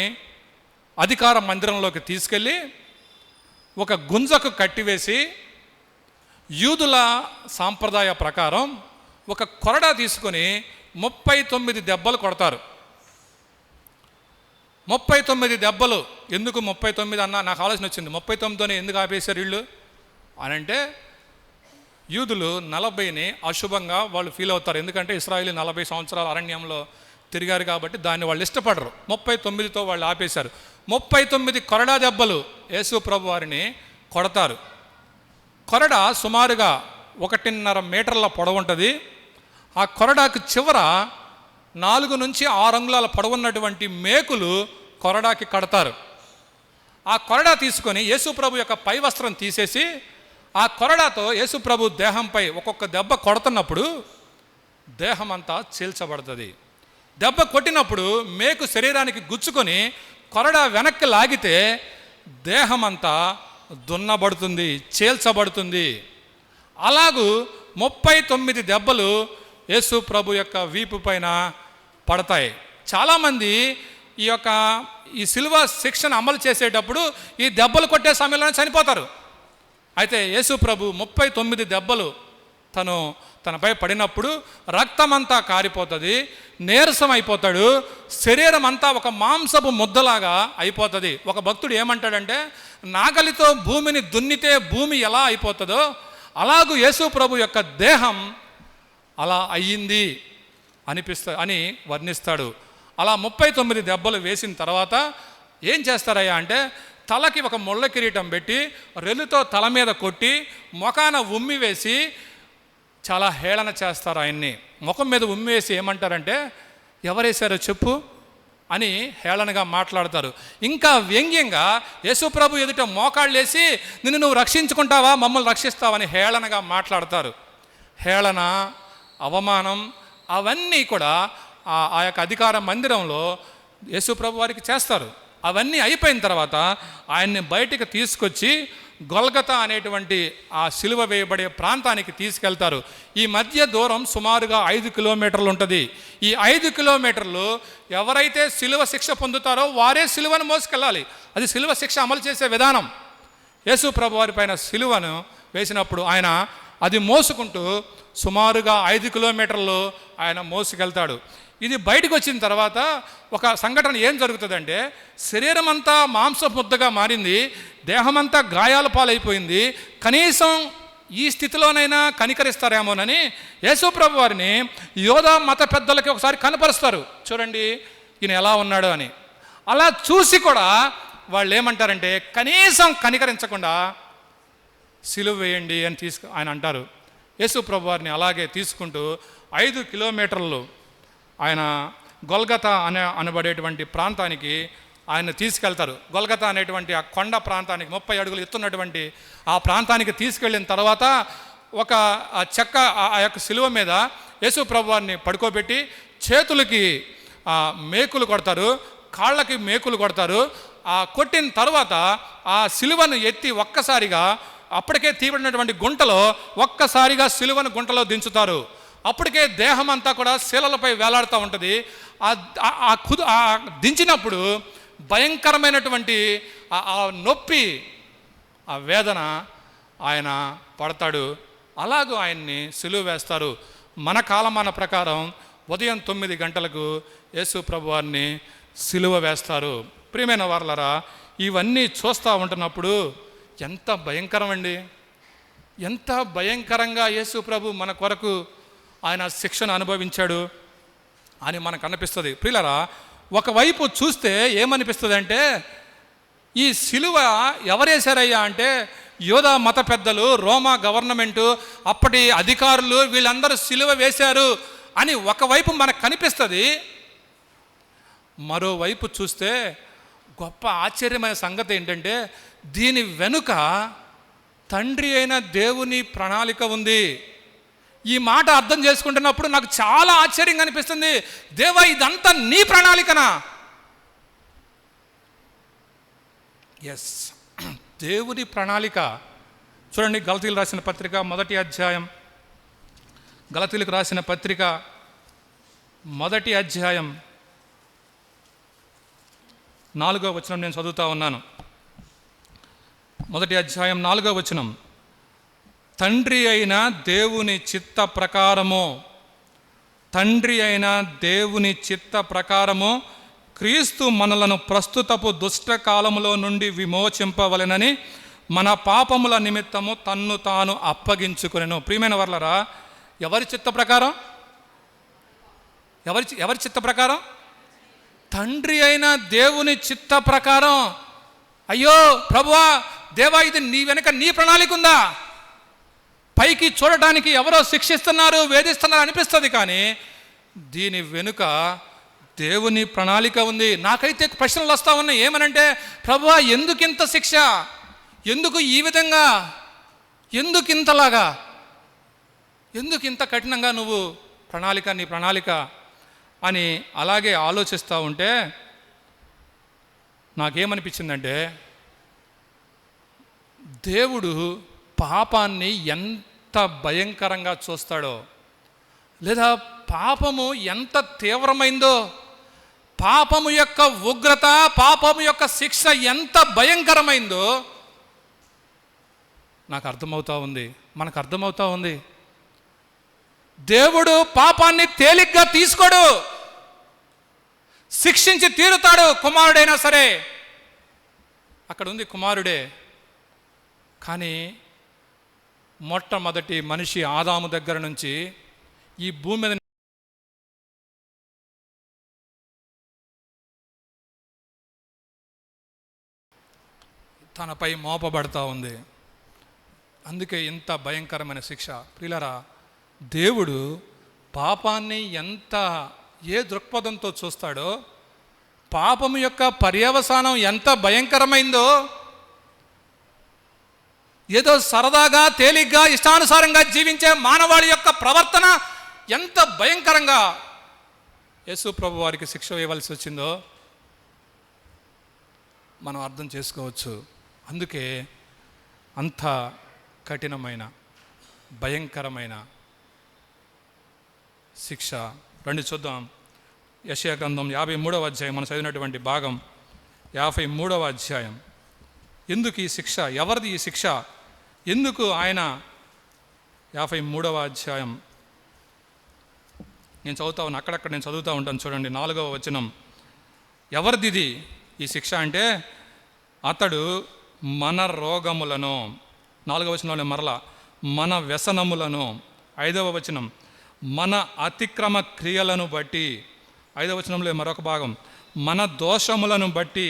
అధికార మందిరంలోకి తీసుకెళ్ళి ఒక గుంజకు కట్టివేసి, యూదుల సాంప్రదాయ ప్రకారం ఒక కొరడా తీసుకొని 39 దెబ్బలు కొడతారు. 39 దెబ్బలు. ఎందుకు 39 అన్నా నాకు ఆలోచన వచ్చింది. 39తోనే ఎందుకు ఆపేశారు వీళ్ళు అని అంటే, యూదులు 40ని అశుభంగా వాళ్ళు ఫీల్ అవుతారు. ఎందుకంటే ఇశ్రాయేలు 40 సంవత్సరాల అరణ్యంలో తిరిగారు కాబట్టి దాన్ని వాళ్ళు ఇష్టపడరు. 39తో వాళ్ళు ఆపేశారు. 39 కొరడా దెబ్బలు యేసు ప్రభు వారిని కొడతారు. కొరడ సుమారుగా 1.5 మీటర్ల పొడవు ఉంటుంది. ఆ కొరడాకు చివర 4 నుంచి 6 అంగుళాల పొడవున్నటువంటి మేకులు కొరడాకి కడతారు. ఆ కొరడా తీసుకొని యేసు ప్రభు యొక్క పై వస్త్రం తీసేసి ఆ కొరడాతో యేసు ప్రభు దేహంపై ఒక్కొక్క దెబ్బ కొడుతున్నప్పుడు దేహం అంతా చీల్చబడుతుంది. దెబ్బ కొట్టినప్పుడు మేకు శరీరానికి గుచ్చుకొని కొరడా వెనక్కి లాగితే దేహమంతా దున్నబడుతుంది, చీల్చబడుతుంది. అలాగూ 39 దెబ్బలు యేసు ప్రభు యొక్క వీపు పైన పడతాయి. చాలామంది ఈ సిలువ శిక్షను అమలు చేసేటప్పుడు ఈ దెబ్బలు కొట్టే సమయంలోనే చనిపోతారు. అయితే యేసు ప్రభు 39 దెబ్బలు తనపై పడినప్పుడు రక్తమంతా కారిపోతుంది, నీరసం అయిపోతాడు, శరీరం అంతా ఒక మాంసపు ముద్దలాగా అయిపోతుంది. ఒక భక్తుడు ఏమంటాడంటే, నాగలితో భూమిని దున్నితే భూమి ఎలా అయిపోతుందో అలాగూ యేసు ప్రభు యొక్క దేహం అలా అయ్యింది అని వర్ణిస్తాడు. అలా 39 దెబ్బలు వేసిన తర్వాత ఏం చేస్తారయ్యా అంటే, తలకి ఒక ముళ్ళ కిరీటం పెట్టి రెల్లుతో తల మీద కొట్టి ముఖాన ఉమ్మి వేసి చాలా హేళన చేస్తారు ఆయన్ని. ముఖం మీద ఉమ్మి వేసి ఏమంటారంటే, ఎవరేశారో చెప్పు అని హేళనగా మాట్లాడతారు. ఇంకా వ్యంగ్యంగా యేసు ప్రభు ఎదుట మోకాళ్ళేసి నిన్ను నువ్వు రక్షించుకుంటావా, మమ్మల్ని రక్షిస్తావని హేళనగా మాట్లాడతారు. హేళన, అవమానం అవన్నీ కూడా ఆ యొక్క అధికార మందిరంలో యేసు ప్రభు వారికి చేస్తారు. అవన్నీ అయిపోయిన తర్వాత ఆయన్ని బయటికి తీసుకొచ్చి గొల్గతా అనేటువంటి ఆ సిలువ వేయబడే ప్రాంతానికి తీసుకెళ్తారు. ఈ మధ్య దూరం సుమారుగా 5 కిలోమీటర్లు ఉంటుంది. ఈ 5 కిలోమీటర్లు ఎవరైతే సిలువ శిక్ష పొందుతారో వారే సిలువను మోసుకెళ్ళాలి. అది సిలువ శిక్ష అమలు చేసే విధానం. యేసు ప్రభు వారి పైన సిలువను వేసినప్పుడు ఆయన అది మోసుకుంటూ సుమారుగా 5 కిలోమీటర్లు ఆయన మోసుకెళ్తాడు. ఇది బయటకు వచ్చిన తర్వాత ఒక సంఘటన ఏం జరుగుతుందంటే, శరీరం అంతా మాంసపు ముద్దగా మారింది, దేహమంతా గాయాల పాలైపోయింది. కనీసం ఈ స్థితిలోనైనా కనికరిస్తారేమోనని యేసు ప్రభు వారిని యోధా మత పెద్దలకి ఒకసారి కనపరుస్తారు. చూడండి ఈయన ఎలా ఉన్నాడు అని. అలా చూసి కూడా వాళ్ళు ఏమంటారంటే, కనీసం కనికరించకుండా సిలువ వేయండి అని ఆయన అంటారు. యేసు ప్రభు వారిని అలాగే తీసుకుంటూ 5 కిలోమీటర్లు ఆయన గొల్గతా అనబడేటువంటి ప్రాంతానికి ఆయన తీసుకెళ్తారు. గొల్గతా అనేటువంటి ఆ కొండ ప్రాంతానికి 30 అడుగులు ఎత్తున్నటువంటి ఆ ప్రాంతానికి తీసుకెళ్ళిన తర్వాత ఒక చెక్క ఆ యొక్క సిలువ మీద యేసు ప్రభు వారిని పడుకోబెట్టి చేతులకి మేకులు కొడతారు, కాళ్ళకి మేకులు కొడతారు. కొట్టిన తర్వాత ఆ సిలువను ఎత్తి ఒక్కసారిగా అప్పటికే తీయబడినటువంటి గుంటలో ఒక్కసారిగా సిలువను గుంటలో దించుతారు. అప్పటికే దేహం అంతా కూడా శీలలపై వేలాడుతూ ఉంటుంది. ఆ దించినప్పుడు భయంకరమైనటువంటి ఆ నొప్పి, ఆ వేదన ఆయన పడతాడు. అలాగూ ఆయన్ని సిలువ వేస్తారు. మన కాలమాన ప్రకారం ఉదయం 9 గంటలకు యేసు ప్రభువారిని సిలువ వేస్తారు. ప్రియమైన వారలారా, ఇవన్నీ చూస్తూ ఉంటున్నప్పుడు ఎంత భయంకరం అండి! ఎంత భయంకరంగా యేసు ప్రభు మన కొరకు ఆయన శిక్షను అనుభవించాడు అని మనకు అనిపిస్తుంది. ప్రియులారా, ఒకవైపు చూస్తే ఏమనిపిస్తుంది అంటే, ఈ సిలువ ఎవరేశారయ్యా అంటే యూదా మత పెద్దలు, రోమా గవర్నమెంటు, అప్పటి అధికారులు, వీళ్ళందరూ సిలువ వేశారు అని ఒకవైపు మనకు కనిపిస్తుంది. మరోవైపు చూస్తే గొప్ప ఆశ్చర్యమైన సంగతి ఏంటంటే, దీని వెనుక తండ్రి అయిన దేవుని ప్రణాళిక ఉంది. ఈ మాట అర్థం చేసుకుంటున్నప్పుడు నాకు చాలా ఆశ్చర్యంగా అనిపిస్తుంది. దేవా, ఇదంతా నీ ప్రణాళికనా? ఎస్, దేవుని ప్రణాళిక. చూడండి, గలతీయులకు రాసిన పత్రిక 1వ అధ్యాయం, గలతీయులకు రాసిన పత్రిక 1వ అధ్యాయం 4వ వచనం నేను చదువుతా ఉన్నాను. 1వ అధ్యాయం 4వ వచనం. తండ్రి అయిన దేవుని చిత్త ప్రకారము, తండ్రి అయిన దేవుని చిత్త ప్రకారము క్రీస్తు మనలను ప్రస్తుతపు దుష్ట కాలములో నుండి విమోచింపవలెనని మన పాపముల నిమిత్తము తన్ను తాను అప్పగించుకొనెను. ప్రియమైన వర్లరా, ఎవరి చిత్త ప్రకారం? ఎవరి చిత్త ప్రకారం? తండ్రి అయిన దేవుని చిత్త ప్రకారం. అయ్యో ప్రభువా, దేవా, ఇది నీ వెనుక నీ ప్రణాళిక ఉందా? పైకి చూడటానికి ఎవరో శిక్షిస్తున్నారు, వేధిస్తున్నారు అనిపిస్తుంది, కానీ దీని వెనుక దేవుని ప్రణాళిక ఉంది. నాకైతే ప్రశ్నలు వస్తూ ఉన్నాయి. ఏమనంటే, ప్రభువా, ఎందుకు ఇంత శిక్ష? ఎందుకు ఈ విధంగా? ఎందుకు ఇంతలాగా? ఎందుకు ఇంత కఠినంగా నువ్వు నీ ప్రణాళిక అని అలాగే ఆలోచిస్తూ ఉంటే నాకేమనిపించిందంటే, దేవుడు పాపాన్ని ఎంత భయంకరంగా చూస్తాడో, లేదా పాపము ఎంత తీవ్రమైందో, పాపము యొక్క ఉగ్రత, పాపము యొక్క శిక్ష ఎంత భయంకరమైందో నాకు అర్థమవుతా ఉంది, మనకు అర్థమవుతా ఉంది. దేవుడు పాపాన్ని తేలిగ్గా తీసుకోడు, శిక్షించి తీరుతాడు. కుమారుడైనా సరే, అక్కడ ఉంది కుమారుడే. కానీ మొట్టమొదటి మనిషి ఆదాము దగ్గర నుంచి ఈ భూమి మీద తనపై మోపబడతా ఉంది. అందుకే ఇంత భయంకరమైన శిక్ష. ప్రియులారా, దేవుడు పాపాన్ని ఏ దృక్పథంతో చూస్తాడో, పాపము యొక్క పర్యవసానం ఎంత భయంకరమైందో, ఏదో సరదాగా తేలిగ్గా ఇష్టానుసారంగా జీవించే మానవాళి యొక్క ప్రవర్తన ఎంత భయంకరంగా యేసు ప్రభు వారికి శిక్ష వేయవలసి వచ్చిందో మనం అర్థం చేసుకోవచ్చు. అందుకే అంత కఠినమైన భయంకరమైన శిక్ష. రండి చూద్దాం. యెషయా గ్రంథం 53వ అధ్యాయం, మనం చదివినటువంటి భాగం 53వ అధ్యాయం. ఎందుకు ఈ శిక్ష? ఎవరిది ఈ శిక్ష? ఎందుకు ఆయన? 53వ అధ్యాయం నేను చదువుతా ఉన్నాను, అక్కడక్కడ నేను చదువుతూ ఉంటాను. చూడండి, 4వ వచనం. ఎవరిది ఈ శిక్ష అంటే, అతడు మన రోగములను, 4వ వచనంలో మరలా మన వ్యసనములను, 5వ వచనం మన అతిక్రమ క్రియలను బట్టి, 5వ వచనంలో మరొక భాగం మన దోషములను బట్టి,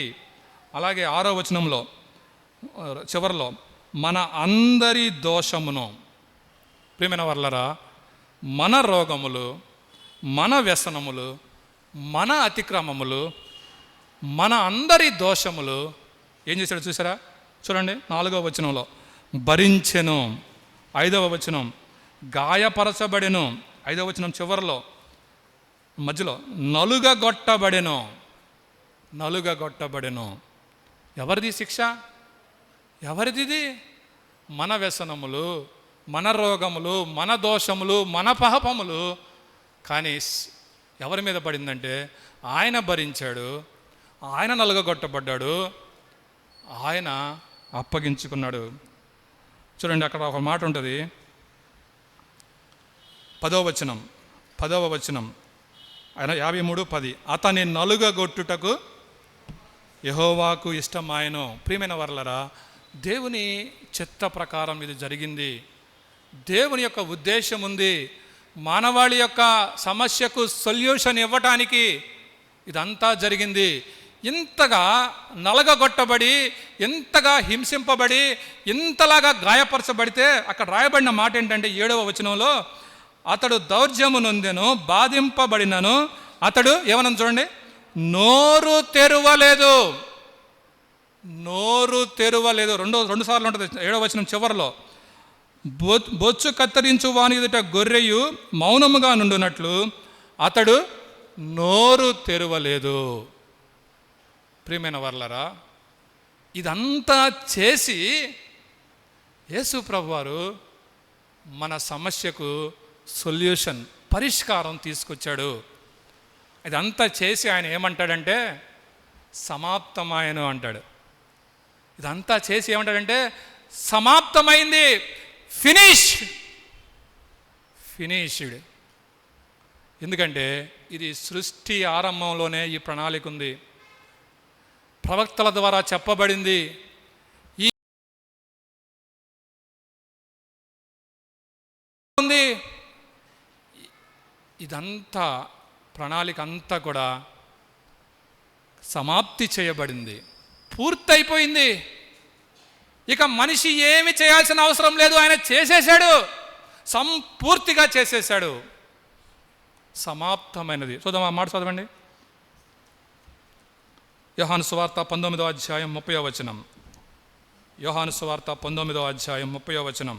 అలాగే 6వ వచనంలో చివరిలో మన అందరి దోషమును. ప్రియమైన వర్లరా, మన రోగములు, మన వ్యసనములు, మన అతిక్రమములు, మన అందరి దోషములు ఏం చేశాడు చూసారా? చూడండి, 4వ వచనంలో భరించెను, 5వ వచనం గాయపరచబడెను, 5వ వచనం చివరిలో మధ్యలో నలుగగొట్టబడెను. ఎవరిది శిక్ష? ఎవరిది? మన వ్యసనములు, మన రోగములు, మన దోషములు, మన పాపములు. కానీ ఎవరి మీద పడిందంటే ఆయన భరించాడు, ఆయన నలుగగొట్టబడ్డాడు, ఆయన అప్పగించుకున్నాడు. చూడండి, అక్కడ ఒక మాట ఉంటుంది, 10వ వచనం ఆయన 53:10. అతని నలుగగొట్టుటకు యెహోవాకు ఇష్టమాయెను. ప్రియమైన వర్లరా, దేవుని చిత్త ప్రకారం ఇది జరిగింది. దేవుని యొక్క ఉద్దేశం ఉంది. మానవాళి యొక్క సమస్యకు సొల్యూషన్ ఇవ్వటానికి ఇదంతా జరిగింది. ఇంతగా నలగగొట్టబడి, ఇంతగా హింసింపబడి, ఇంతలాగా గాయపరచబడితే అక్కడ రాయబడిన మాట ఏంటంటే 7వ వచనంలో, అతడు దౌర్జన్యము నొందెను, బాధింపబడినను అతడు ఏమన్నా చూడండి, నోరు తెరవలేదు. రెండు సార్లు ఉంటుంది 7వ వచనం చివరిలో. బొచ్చు కత్తిరించు వాని ఎదుట గొర్రెయు మౌనముగా నుండునట్లు అతడు నోరు తెరవలేదు. ప్రియమైన వర్లరా, ఇదంతా చేసి యేసు ప్రభువారు మన సమస్యకు సొల్యూషన్, పరిష్కారం తీసుకొచ్చాడు. ఇదంతా చేసి ఆయన ఏమంటాడంటే సమాప్తమాయను అంటాడు. ఇదంతా చేసి ఏమంటాడంటే సమాప్తమైంది, ఫినిష్డ్. ఎందుకంటే ఇది సృష్టి ఆరంభంలోనే ఈ ప్రణాళిక ఉంది, ప్రవక్తల ద్వారా చెప్పబడింది. ఈ ఉంది ఇదంతా ప్రణాళిక అంతా కూడా సమాప్తి చేయబడింది, పూర్తయిపోయింది. ఇక మనిషి ఏమి చేయాల్సిన అవసరం లేదు, ఆయన చేసేశాడు, సంపూర్తిగా చేసేశాడు, సమాప్తమైనది. చూద్దాం, ఆ మాట చదవండి. యోహాను సువార్త 19వ అధ్యాయం 30వ వచనం. యోహాను సువార్త 19వ అధ్యాయం 30వ వచనం.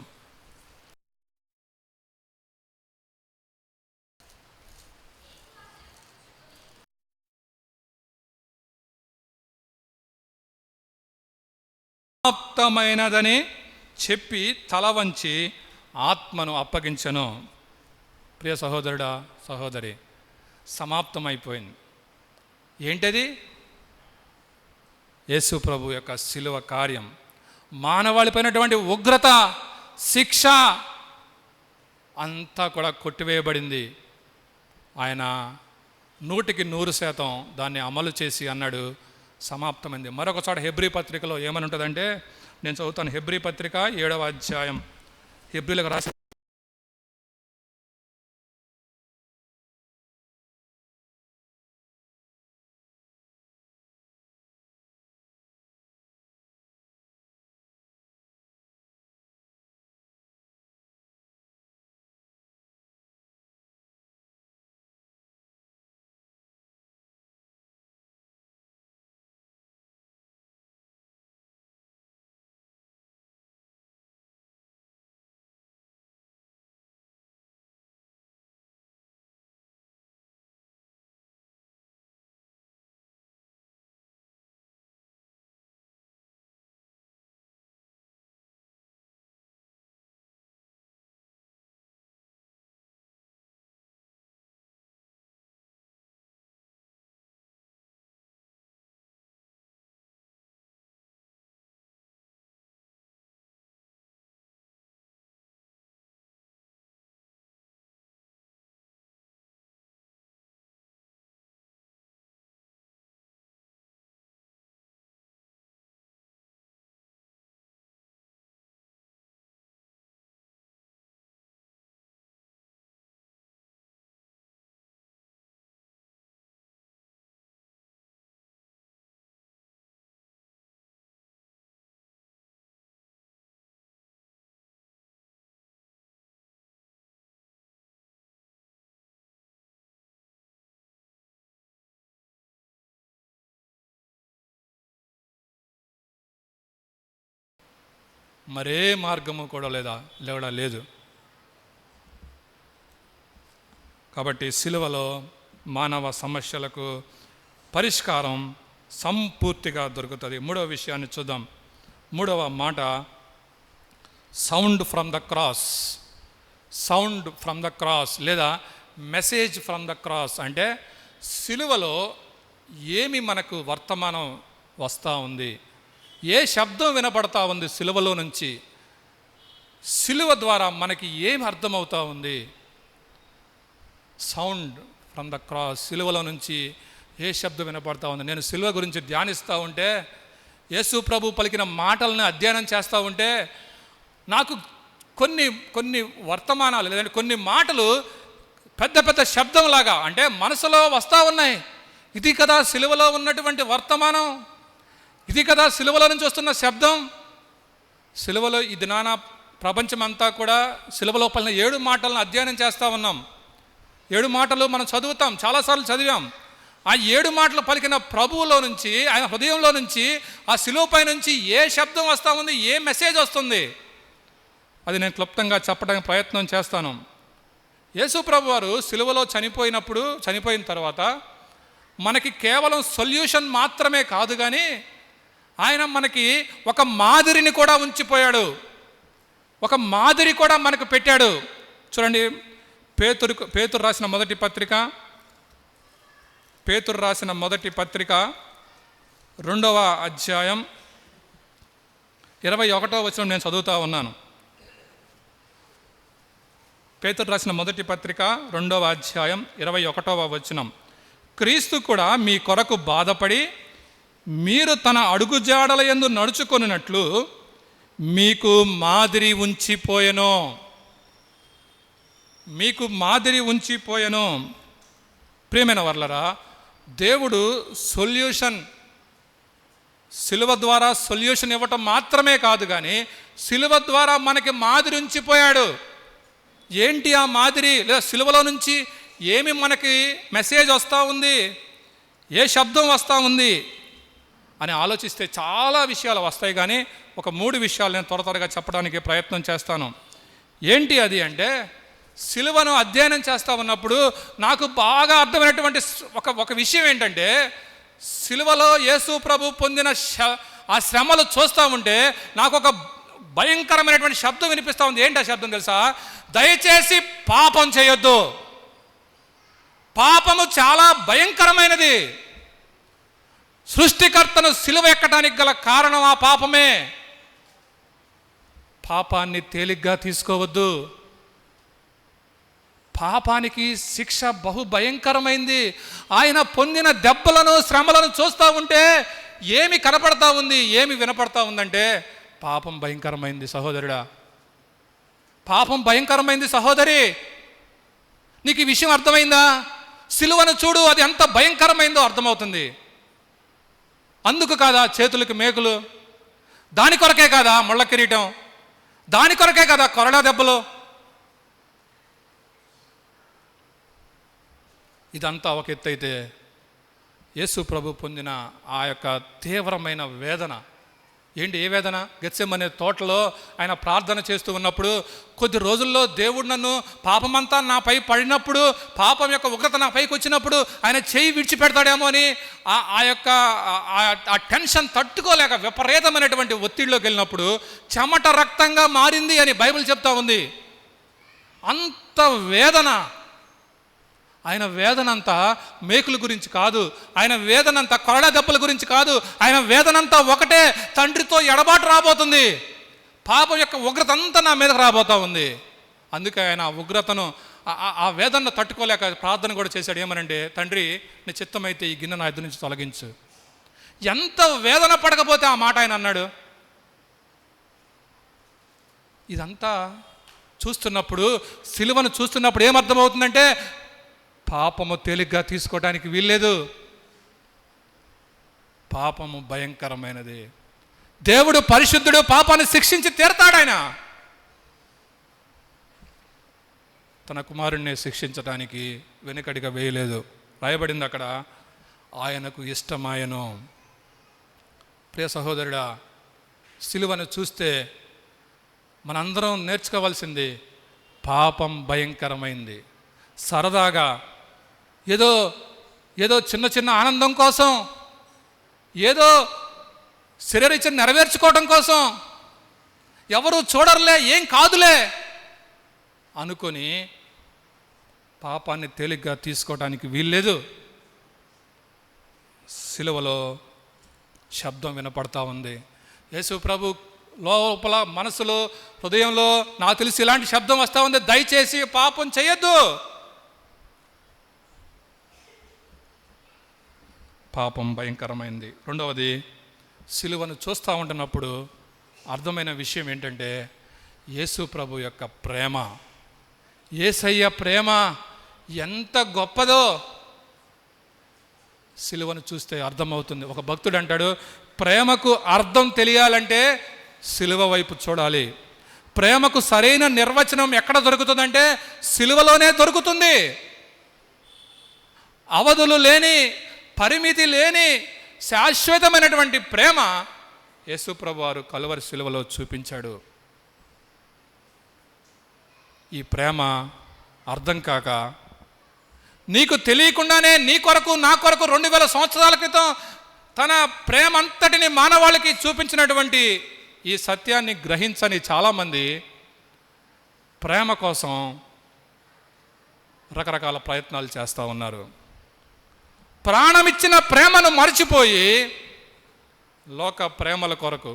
సమాప్తమైనదని చెప్పి తల వంచి ఆత్మను అప్పగించను. ప్రియ సహోదరుడా, సహోదరి, సమాప్తమైపోయింది. ఏంటది? యేసు ప్రభు యొక్క శిలువ కార్యం. మానవాళిపైనటువంటి ఉగ్రత, శిక్ష అంతా కూడా కొట్టివేయబడింది. ఆయన 100% దాన్ని అమలు చేసి అన్నాడు, సమాప్తమైంది. మరొక చోట హెబ్రీ పత్రికలో ఏమని ఉంటుందంటే, నేను చదువుతాను. హెబ్రీ పత్రిక 7వ అధ్యాయం, హెబ్రీలకు రాసి మరే మార్గము కూడా లేదు. కాబట్టి సిలువలో మానవ సమస్యలకు పరిష్కారం సంపూర్తిగా దొరుకుతుంది. 3వ విషయాన్ని చూద్దాం. 3వ మాట, sound from the cross, sound from the cross లేదా మెసేజ్ ఫ్రమ్ ద క్రాస్ అంటే సిలువలో ఏమి మనకు వర్తమానం వస్తూ ఉంది, ఏ శబ్దం వినపడతా ఉంది సిలువలో నుంచి, సిలువ ద్వారా మనకి ఏమి అర్థమవుతూ ఉంది. సౌండ్ ఫ్రమ్ ద క్రాస్, సిలువలో నుంచి ఏ శబ్దం వినపడతా ఉంది. నేను సిలువ గురించి ధ్యానిస్తూ ఉంటే, యేసు ప్రభు పలికిన మాటలను అధ్యయనం చేస్తూ ఉంటే నాకు కొన్ని వర్తమానాలు లేదంటే కొన్ని మాటలు పెద్ద పెద్ద శబ్దంలాగా అంటే మనసులో వస్తూ ఉన్నాయి. ఇది కదా సిలువలో ఉన్నటువంటి వర్తమానం, ఇది కదా సిలువలో నుంచి వస్తున్న శబ్దం. సిలువలో ఈ దినాన ప్రపంచమంతా కూడా సిలువలో పలిన 7 మాటలను అధ్యయనం చేస్తూ ఉన్నాం. 7 మాటలు మనం చదువుతాం, చాలాసార్లు చదివాం. ఆ 7 మాటలు పలికిన ప్రభువులో నుంచి, ఆయన హృదయంలో నుంచి, ఆ సిలువపై నుంచి ఏ శబ్దం వస్తూ ఉంది, ఏ మెసేజ్ వస్తుంది, అది నేను క్లుప్తంగా చెప్పడానికి ప్రయత్నం చేస్తాను. యేసు ప్రభు వారు సిలువలో చనిపోయిన తర్వాత మనకి కేవలం సొల్యూషన్ మాత్రమే కాదు కానీ ఆయన మనకి ఒక మాదిరిని కూడా ఉంచిపోయాడు, ఒక మాదిరి కూడా మనకు పెట్టాడు. చూడండి, పేతురు రాసిన మొదటి పత్రిక 2వ అధ్యాయం 21వ వచనం నేను చదువుతూ ఉన్నాను. పేతురు రాసిన మొదటి పత్రిక 2వ అధ్యాయం 21వ వచనం. క్రీస్తు కూడా మీ కొరకు బాధపడి మీరు తన అడుగుజాడల యందు నడుచుకొనున్నట్లు మీకు మాదిరి ఉంచిపోయెను. ప్రియమైన వర్లరా, దేవుడు సిలువ ద్వారా సొల్యూషన్ ఇవ్వటం మాత్రమే కాదు కానీ సిలువ ద్వారా మనకి మాదిరి ఉంచిపోయాడు. ఏంటి ఆ మాదిరి? లేదా సిలువలో నుంచి ఏమి మనకి మెసేజ్ వస్తూ ఉంది, ఏ శబ్దం వస్తూ ఉంది అని ఆలోచిస్తే చాలా విషయాలు వస్తాయి. కానీ ఒక 3 విషయాలు నేను త్వరగా చెప్పడానికి ప్రయత్నం చేస్తాను. ఏంటి అది అంటే, సిలువను అధ్యయనం చేస్తూ ఉన్నప్పుడు నాకు బాగా అర్థమైనటువంటి ఒక విషయం ఏంటంటే, సిలువలో యేసు ప్రభు పొందిన ఆ శ్రమలు చూస్తూ ఉంటే నాకు ఒక భయంకరమైనటువంటి శబ్దం వినిపిస్తూ ఉంది. ఏంటి ఆ శబ్దం తెలుసా? దయచేసి పాపం చేయొద్దు. పాపము చాలా భయంకరమైనది. సృష్టికర్తను సిలువ ఎక్కడానికి గల కారణం ఆ పాపమే. పాపాన్ని తేలిగ్గా తీసుకోవద్దు. పాపానికి శిక్ష బహు భయంకరమైంది. ఆయన పొందిన దెబ్బలను, శ్రమలను చూస్తూ ఉంటే ఏమి కనపడతా ఉంది, ఏమి వినపడతా ఉందంటే పాపం భయంకరమైంది సహోదరుడా, పాపం భయంకరమైంది సహోదరి. నీకు ఈ విషయం అర్థమైందా? సిలువను చూడు, అది ఎంత భయంకరమైందో అర్థమవుతుంది. అందుకు కాదా చేతులకు మేకులు, దాని కొరకే కాదా ముళ్ళ కిరీటం, దాని కొరకే కదా కొరడా దెబ్బలు. ఇదంతా ఒక ఎత్తు అయితే, యేసు ప్రభు పొందిన ఆ యొక్క తీవ్రమైన వేదన ఏంటి? ఏ వేదన? గెత్సెమనే తోటలో ఆయన ప్రార్థన చేస్తూ ఉన్నప్పుడు, కొద్ది రోజుల్లో దేవుడు నన్ను పాపమంతా నాపై పడినప్పుడు, పాపం యొక్క ఉగ్రత నా పైకి వచ్చినప్పుడు ఆయన చేయి విడిచిపెడతాడేమో అని ఆ టెన్షన్ తట్టుకోలేక విపరీతమైనటువంటి ఒత్తిడిలోకి వెళ్ళినప్పుడు చెమట రక్తంగా మారింది అని బైబిల్ చెప్తా ఉంది. అంత వేదన. ఆయన వేదనంతా మేకుల గురించి కాదు, ఆయన వేదనంతా కొరడా దెబ్బల గురించి కాదు, ఆయన వేదనంతా ఒకటే, తండ్రితో ఎడబాటు రాబోతుంది. పాపం యొక్క ఉగ్రత అంతా నా మీదకి రాబోతా ఉంది. అందుకే ఆయన ఆ ఉగ్రతను, ఆ వేదనను తట్టుకోలేక ప్రార్థన కూడా చేశాడు. ఏమనంటే, తండ్రి నీ చిత్తమైతే ఈ గిన్నె నా ఎదురు నుంచి తొలగించు. ఎంత వేదన పడకపోతే ఆ మాట ఆయన అన్నాడు. ఇదంతా చూస్తున్నప్పుడు, సిలువను చూస్తున్నప్పుడు ఏమర్థమవుతుందంటే, పాపము తేలిగ్గా తీసుకోవడానికి వీల్లేదు. పాపము భయంకరమైనది. దేవుడు పరిశుద్ధుడు, పాపాన్ని శిక్షించి తీరతాడు. ఆయన తన కుమారుణ్ణి శిక్షించడానికి వెనుకడిగా వేయలేదు. రాయబడింది అక్కడ, ఆయనకు ఇష్టమాయను. ప్రియ సహోదరుడా, సిలువను చూస్తే మనందరం నేర్చుకోవాల్సింది, పాపం భయంకరమైంది. సరదాగా ఏదో చిన్న ఆనందం కోసం, ఏదో శరీరీచ్ఛను నెరవేర్చుకోవడం కోసం, ఎవరు చూడరులే, ఏం కాదులే అనుకొని పాపాన్ని తేలిగ్గా తీసుకోవడానికి వీల్లేదు. సిలువలో శబ్దం వినపడతా ఉంది. యేసు ప్రభు లోపల మనసులో హృదయంలో నాకు తెలిసి ఇలాంటి శబ్దం వస్తూ ఉంది, దయచేసి పాపం చేయొద్దు. పాపం భయంకరమైంది. రెండవది, సిలువను చూస్తూ ఉంటున్నప్పుడు అర్థమైన విషయం ఏంటంటే యేసు ప్రభు యొక్క ప్రేమ, యేసయ్య ప్రేమ ఎంత గొప్పదో సిలువను చూస్తే అర్థమవుతుంది. ఒక భక్తుడు అంటాడు, ప్రేమకు అర్థం తెలియాలంటే సిలువ వైపు చూడాలి. ప్రేమకు సరైన నిర్వచనం ఎక్కడ దొరుకుతుందంటే సిలువలోనే దొరుకుతుంది. అవధులు లేని, పరిమితి లేని శాశ్వతమైనటువంటి ప్రేమ యేసు ప్రభు వారు కలువరి సిలువలో చూపించాడు. ఈ ప్రేమ అర్థం కాక నీకు తెలియకుండానే నీ కొరకు నా కొరకు 2000 సంవత్సరాల క్రితం తన ప్రేమ అంతటిని మానవాళికి చూపించినటువంటి ఈ సత్యాన్ని గ్రహించని చాలామంది ప్రేమ కోసం రకరకాల ప్రయత్నాలు చేస్తూ ఉన్నారు. ప్రాణమిచ్చిన ప్రేమను మర్చిపోయి లోక ప్రేమల కొరకు,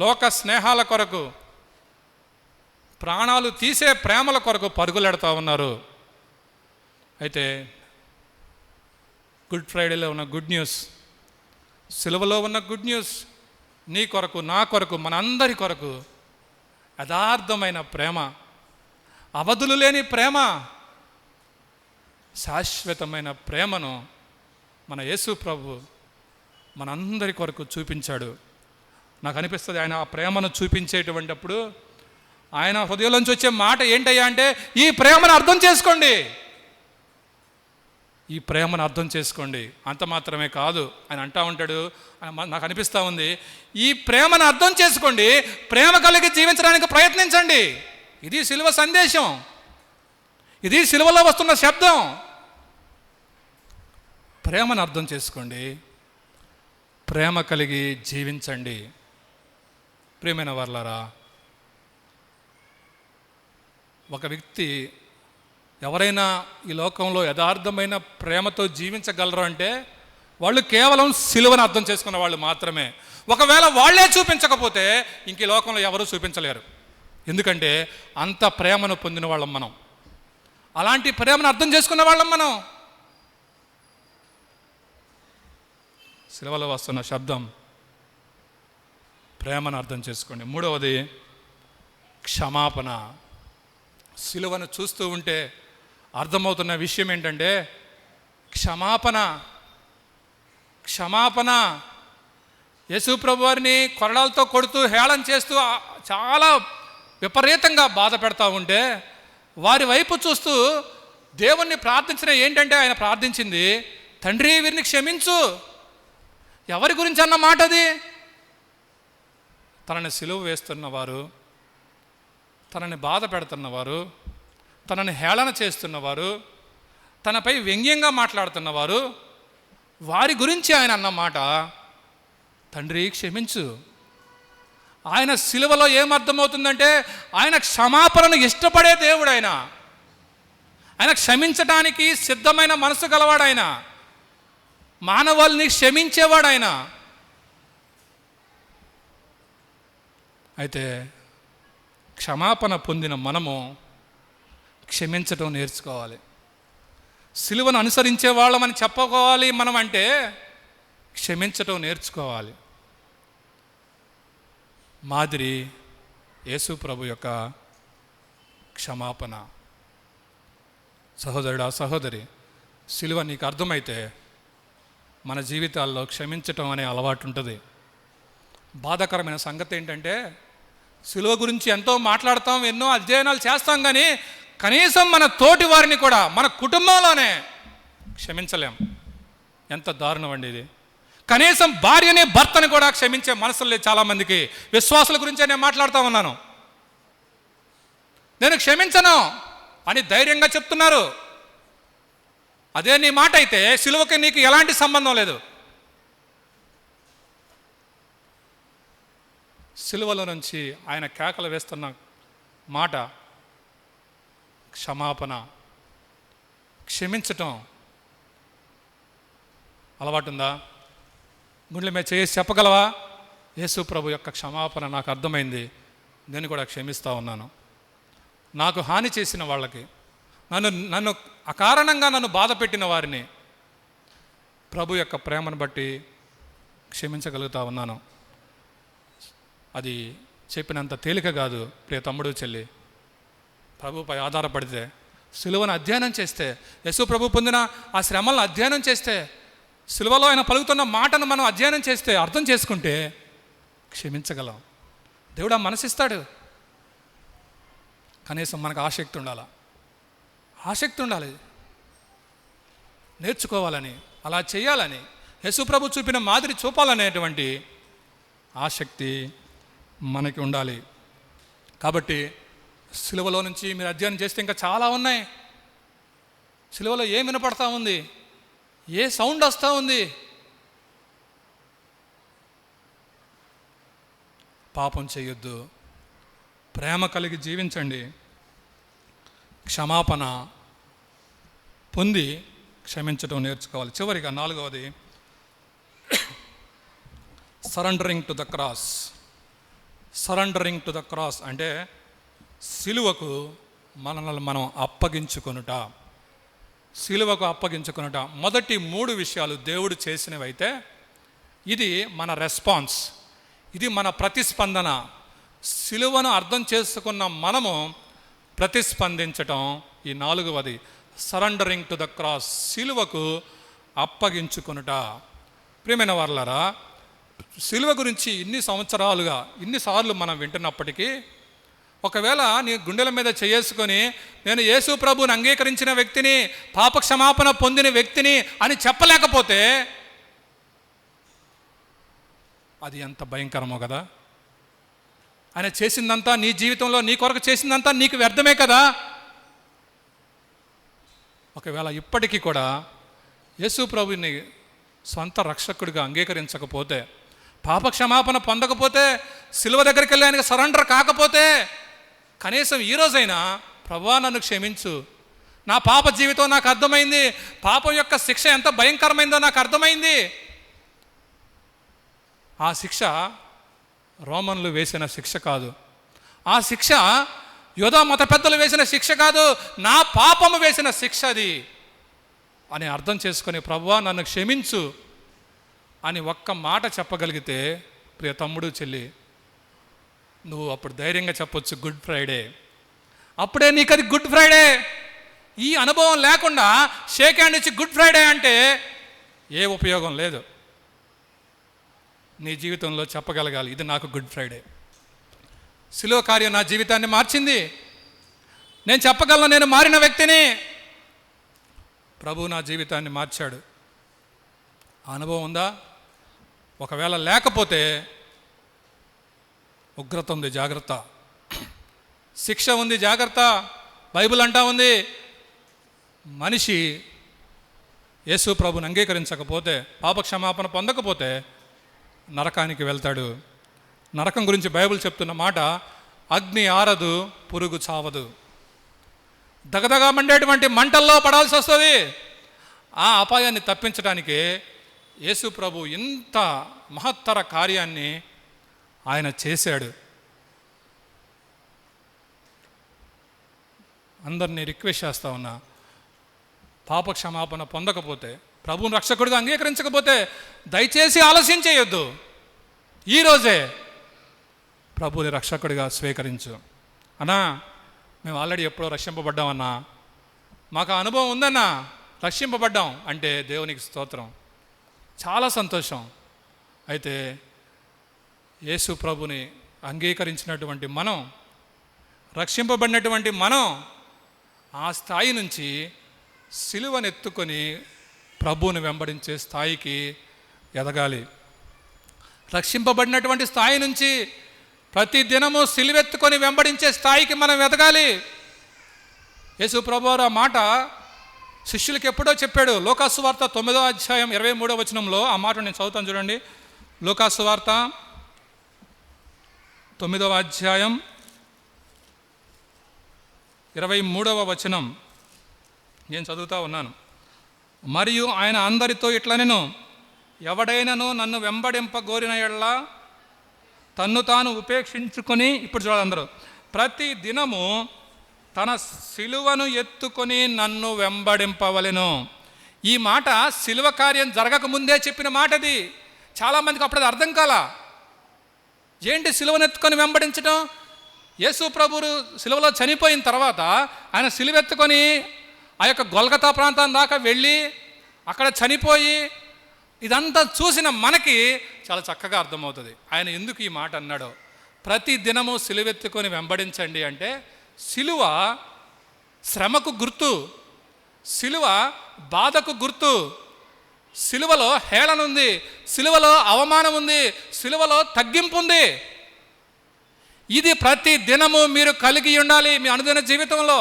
లోక స్నేహాల కొరకు, ప్రాణాలు తీసే ప్రేమల కొరకు పరుగులెడతా ఉన్నారు. అయితే గుడ్ ఫ్రైడేలో ఉన్న గుడ్ న్యూస్, సిలువలో ఉన్న గుడ్ న్యూస్, నీ కొరకు నా కొరకు మనందరి కొరకు యథార్థమైన ప్రేమ, అవధులు లేని ప్రేమ, శాశ్వతమైన ప్రేమను మన యేసు ప్రభు మనందరి కొరకు చూపించాడు. నాకు అనిపిస్తుంది ఆయన ఆ ప్రేమను చూపించేటువంటిప్పుడు ఆయన హృదయంలోంచి వచ్చే మాట ఏంటయ్యా అంటే, ఈ ప్రేమను అర్థం చేసుకోండి, ఈ ప్రేమను అర్థం చేసుకోండి. అంత మాత్రమే కాదు, ఆయన అంటూ ఉంటాడు, నాకు అనిపిస్తూ ఉంది, ఈ ప్రేమను అర్థం చేసుకోండి, ప్రేమ కలిగి జీవించడానికి ప్రయత్నించండి. ఇది సిలువ సందేశం, ఇది సిలువలో వస్తున్న శబ్దం. ప్రేమను అర్థం చేసుకోండి, ప్రేమ కలిగి జీవించండి. ప్రియమైన వర్లారా, ఒక వ్యక్తి ఎవరైనా ఈ లోకంలో యథార్థమైన ప్రేమతో జీవించగలరు అంటే వాళ్ళు కేవలం సిలువను అర్థం చేసుకున్న వాళ్ళు మాత్రమే. ఒకవేళ వాళ్ళే చూపించకపోతే ఇంక ఈ లోకంలో ఎవరూ చూపించలేరు. ఎందుకంటే అంత ప్రేమను పొందిన వాళ్ళం మనం, అలాంటి ప్రేమను అర్థం చేసుకున్న వాళ్ళం మనం. సిలువలో వస్తున్న శబ్దం ప్రేమను అర్థం చేసుకోండి. మూడవది క్షమాపణ. సిలువను చూస్తూ ఉంటే అర్థమవుతున్న విషయం ఏంటంటే క్షమాపణ. క్షమాపణ. యేసు ప్రభు వారిని కొరడాలతో కొడుతూ హేళన చేస్తూ చాలా విపరీతంగా బాధ పెడతా ఉంటే వారి వైపు చూస్తూ దేవుణ్ణి ప్రార్థించిన ఏంటంటే ఆయన ప్రార్థించింది, తండ్రి వీరిని క్షమించు. ఎవరి గురించి అన్న మాట అది? తనని సిలువ వేస్తున్నవారు, తనని బాధ పెడుతున్నవారు, తనని హేళన చేస్తున్నవారు, తనపై వ్యంగ్యంగా మాట్లాడుతున్నవారు, వారి గురించి ఆయన అన్నమాట తండ్రి క్షమించు. ఆయన సిలువలో ఏమర్థమవుతుందంటే ఆయన క్షమాపణను ఇష్టపడే దేవుడు. ఆయన క్షమించడానికి సిద్ధమైన మనసు గలవాడు. ఆయన మానవాళ్ళని క్షమించేవాడు. ఆయన అయితే క్షమాపణ పొందిన మనము క్షమించటం నేర్చుకోవాలి. సిలువను అనుసరించే వాళ్ళమని చెప్పుకోవాలి మనం అంటే క్షమించటం నేర్చుకోవాలి. మాదిరి యేసు ప్రభు యొక్క క్షమాపణ. సహోదరుడా, సహోదరి, సిలువ నీకు అర్థమైతే మన జీవితాల్లో క్షమించటం అనే అలవాటు ఉంటుంది. బాధాకరమైన సంగతి ఏంటంటే సిలువ గురించి ఎంతో మాట్లాడతాం, ఎన్నో అధ్యయనాలు చేస్తాం, కానీ కనీసం మన తోటి వారిని కూడా మన కుటుంబంలోనే క్షమించలేం. ఎంత దారుణం అండి ఇది. కనీసం భార్యని భర్తని కూడా క్షమించే మనసులు లేదు చాలామందికి. విశ్వాసుల గురించే నేను మాట్లాడుతూ ఉన్నాను. నేను క్షమించను అని ధైర్యంగా చెప్తున్నారు. అదే నీ మాట అయితే సిలువకి నీకు ఎలాంటి సంబంధం లేదు. సిలువలో నుంచి ఆయన కేకలు వేస్తున్న మాట క్షమాపణ, క్షమించటం అలవాటుందా? గుండెల మీద చేసి చెప్పగలవా? యేసు ప్రభు యొక్క క్షమాపణ నాకు అర్థమైంది, నేను కూడా క్షమిస్తూ ఉన్నాను. నాకు హాని చేసిన వాళ్ళకి, నన్ను అకారణంగా నన్ను బాధ పెట్టిన వారిని ప్రభు యొక్క ప్రేమను బట్టి క్షమించగలుగుతా ఉన్నాను. అది చెప్పినంత తేలిక కాదు ప్రియ తమ్ముడు చెల్లి. ప్రభుపై ఆధారపడితే, సిలువను అధ్యయనం చేస్తే, యేసు ప్రభు పొందిన ఆ శ్రమలను అధ్యయనం చేస్తే, సిలువలో ఆయన పలుకుతున్న మాటను మనం అధ్యయనం చేస్తే, అర్థం చేసుకుంటే క్షమించగలం. దేవుడు ఆ మనసిస్తాడు. కనీసం మనకు ఆసక్తి ఉండాలి, ఆసక్తి ఉండాలి, నేర్చుకోవాలని, అలా చేయాలని, యేసు ప్రభు చూపిన మాదిరి చూపాలనేటువంటి ఆసక్తి మనకి ఉండాలి. కాబట్టి సిలువలో నుంచి మీరు అధ్యయనం చేస్తే ఇంకా చాలా ఉన్నాయి. సిలువలో ఏం వినపడతా ఉంది, ఏ సౌండ్ వస్తూ ఉంది? పాపం చేయొద్దు, ప్రేమ కలిగి జీవించండి, క్షమాపణ పొంది క్షమించడం నేర్చుకోవాలి. చివరిగా 4వది surrendering to the cross. Surrendering to the cross అంటే సిలువకు మనల్ని మనం అప్పగించుకొనుట. సిలువకు అప్పగించుకొనుట. మొదటి 3 విషయాలు దేవుడు చేసినవైతే, ఇది మన రెస్పాన్స్, ఇది మన ప్రతిస్పందన. సిలువను అర్థం చేసుకున్న మనము ప్రతిస్పందించటం ఈ 4వది, సరెండరింగ్ టు ద క్రాస్, సిలువకు అప్పగించుకొనుట. ప్రియమైన వారలారా, సిలువ గురించి ఇన్ని సంవత్సరాలుగా ఇన్నిసార్లు మనం వింటున్నప్పటికీ, ఒకవేళ నీ గుండెల మీద చేసుకొని నేను యేసు ప్రభువుని అంగీకరించిన వ్యక్తిని, పాప క్షమాపణ పొందిన వ్యక్తిని అని చెప్పలేకపోతే అది ఎంత భయంకరమో కదా. ఆయన చేసిందంతా నీ జీవితంలో, నీ కొరకు చేసిందంతా నీకు వ్యర్థమే కదా. ఒకవేళ ఇప్పటికీ కూడా యేసు ప్రభుని సొంత రక్షకుడిగా అంగీకరించకపోతే, పాప క్షమాపణ పొందకపోతే, సిలువ దగ్గరికి వెళ్ళి ఆయనకి సరెండర్ కాకపోతే, కనీసం ఈరోజైనా ప్రభువా నన్ను క్షమించు, నా పాప జీవితం నాకు అర్థమైంది, పాపం యొక్క శిక్ష ఎంత భయంకరమైందో నాకు అర్థమైంది. ఆ శిక్ష రోమన్లు వేసిన శిక్ష కాదు, ఆ శిక్ష యూదా మత పెద్దలు వేసిన శిక్ష కాదు, నా పాపము వేసిన శిక్ష అది అని అర్థం చేసుకొని ప్రభువా నన్ను క్షమించు అని ఒక్క మాట చెప్పగలిగితే, ప్రియ తమ్ముడు చెల్లి, నువ్వు అప్పుడు ధైర్యంగా చెప్పొచ్చు గుడ్ ఫ్రైడే. అప్పుడే నీకు అది గుడ్ ఫ్రైడే. ఈ అనుభవం లేకుండా షేక్ హ్యాండ్ ఇచ్చి గుడ్ ఫ్రైడే అంటే ఏ ఉపయోగం లేదు. నీ జీవితంలో చెప్పగలగాలి, ఇది నాకు గుడ్ ఫ్రైడే, సిలువ కార్యం నా జీవితాన్ని మార్చింది, నేను చెప్పగలను నేను మారిన వ్యక్తిని, ప్రభువు నా జీవితాన్ని మార్చాడు. ఆ అనుభవం ఉందా? ఒకవేళ లేకపోతే ఉగ్రత ఉంది, జాగ్రత్త, శిక్ష ఉంది, జాగ్రత్త. బైబిల్ అంటా ఉంది, మనిషి యేసు ప్రభుని అంగీకరించకపోతే, పాపక్షమాపణ పొందకపోతే నరకానికి వెళ్తాడు. నరకం గురించి బైబిల్ చెప్తున్న మాట, అగ్ని ఆరదు, పురుగు చావదు, దగదగా మండేటువంటి మంటల్లో పడాల్సి వస్తుంది. ఆ అపాయాన్ని తప్పించడానికి యేసు ప్రభు ఇంత మహత్తర కార్యాన్ని ఆయన చేశాడు. అందరినీ రిక్వెస్ట్ చేస్తా ఉన్నా, పాప క్షమాపణ పొందకపోతే, ప్రభువుని రక్షకుడిగా అంగీకరించకపోతే దయచేసి ఆలస్యం చేయొద్దు. ఈరోజే ప్రభువుని రక్షకుడిగా స్వీకరించు. అన్నా మేము ఆల్రెడీ ఎప్పుడో రక్షింపబడ్డామన్నా, మాకు ఆ అనుభవం ఉందన్నా, రక్షింపబడ్డాం అంటే దేవునికి స్తోత్రం, చాలా సంతోషం. అయితే యేసు ప్రభుని అంగీకరించినటువంటి మనం, రక్షింపబడినటువంటి మనం ఆ స్థాయి నుంచి సిలువనెత్తుకొని ప్రభువుని వెంబడించే స్థాయికి ఎదగాలి. రక్షింపబడినటువంటి స్థాయి నుంచి ప్రతి దినము సిలువెత్తుకొని వెంబడించే స్థాయికి మనం ఎదగాలి. యేసు ప్రభువారు ఆ మాట శిష్యులకి ఎప్పుడో చెప్పాడు. లూకాసు వార్త 9వ అధ్యాయం 23వ వచనంలో ఆ మాట నేను చదువుతాను చూడండి. లూకాసు వార్త 9వ అధ్యాయం 23వ వచనం నేను చదువుతా ఉన్నాను. మరియు ఆయన అందరితో ఇట్లనెను, ఎవడైనను నన్ను వెంబడింపగోరిన యెడల తన్ను తాను ఉపేక్షించుకొని, ఇప్పుడు చూడాలి అందరూ, ప్రతి దినము తన సిలువను ఎత్తుకొని నన్ను వెంబడింపవలెను. ఈ మాట సిలువ కార్యం జరగకముందే చెప్పిన మాట. అది చాలామందికి అప్పుడు అది అర్థం కాల. ఏంటి సిలువను ఎత్తుకొని వెంబడించడం? యేసు ప్రభువు సిలువలో చనిపోయిన తర్వాత ఆయన సిలువ ఎత్తుకొని ఆ యొక్క గొల్గతా ప్రాంతం దాకా వెళ్ళి అక్కడ చనిపోయి ఇదంతా చూసిన మనకి చాలా చక్కగా అర్థమవుతుంది ఆయన ఎందుకు ఈ మాట అన్నాడో. ప్రతి దినము సిలువెత్తుకొని వెంబడించండి అంటే సిలువ శ్రమకు గుర్తు, సిలువ బాధకు గుర్తు, సిలువలో హేళన ఉంది, సిలువలో అవమానం ఉంది, సిలువలో తగ్గింపు ఉంది. ఇది ప్రతి దినము మీరు కలిగి ఉండాలి మీ అనుదిన జీవితంలో.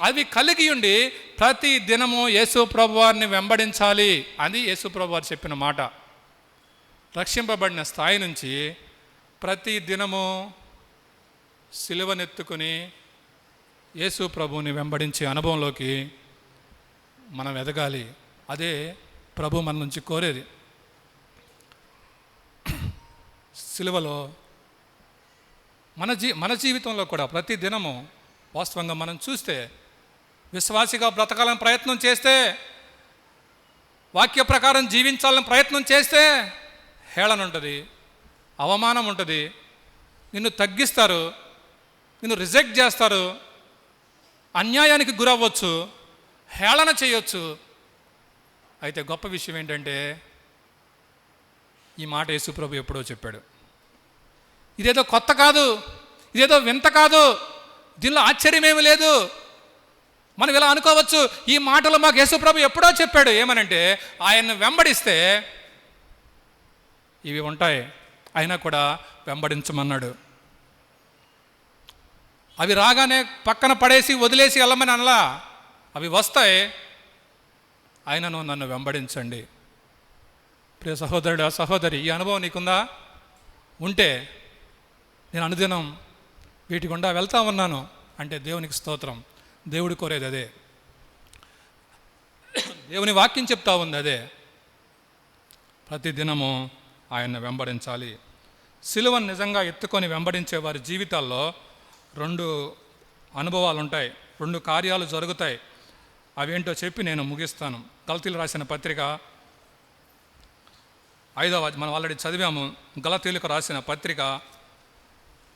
అవి కలిగి ఉండి ప్రతి దినము యేసు ప్రభువారిని వెంబడించాలి. అది యేసు ప్రభువారు చెప్పిన మాట. రక్షింపబడిన స్థాయి నుంచి ప్రతి దినము సిలువనెత్తుకుని యేసు ప్రభువుని వెంబడించే అనుభవంలోకి మనం ఎదగాలి. అదే ప్రభు మన నుంచి కోరేది. సిలువలో మన జీవితంలో కూడా ప్రతి దినము వాస్తవంగా మనం చూస్తే, విశ్వాసిగా బ్రతకాలని ప్రయత్నం చేస్తే, వాక్య ప్రకారం జీవించాలని ప్రయత్నం చేస్తే హేళన ఉంటుంది, అవమానం ఉంటుంది, నిన్ను తగ్గిస్తారు, నిన్ను రిజెక్ట్ చేస్తారు, అన్యాయానికి గురవ్వచ్చు, హేళన చేయొచ్చు. అయితే గొప్ప విషయం ఏంటంటే ఈ మాట యేసు ప్రభు ఎప్పుడో చెప్పాడు. ఇదేదో కొత్త కాదు, ఇదేదో వింత కాదు, దీనిలో ఆశ్చర్యమేమి లేదు. మనం ఇలా అనుకోవచ్చు, ఈ మాటలు మాకు యేసు ప్రభు ఎప్పుడో చెప్పాడు. ఏమనంటే ఆయన్ని వెంబడిస్తే ఇవి ఉంటాయి, అయినా కూడా వెంబడించమన్నాడు. అవి రాగానే పక్కన పడేసి వదిలేసి వెళ్ళమని అనలా, అవి వస్తాయి, ఆయనను నన్ను వెంబడించండి. ప్రియ సహోదరుడు, సహోదరి, ఈ అనుభవం నీకుందా? ఉంటే నేను అనుదినం వీటి గుండా వెళ్తా ఉన్నాను అంటే దేవునికి స్తోత్రం. దేవుడు కోరేది అదే, దేవుని వాక్యం చెప్తా ఉంది అదే. ప్రతిదినము ఆయన్ని వెంబడించాలి. సిలువను నిజంగా ఎత్తుకొని వెంబడించే వారి జీవితాల్లో 2 అనుభవాలు ఉంటాయి, 2 కార్యాలు జరుగుతాయి. అవేంటో చెప్పి నేను ముగిస్తాను. గలతీయులకు రాసిన పత్రిక 5వ, మనం ఆల్రెడీ చదివాము. గలతీయులకు రాసిన పత్రిక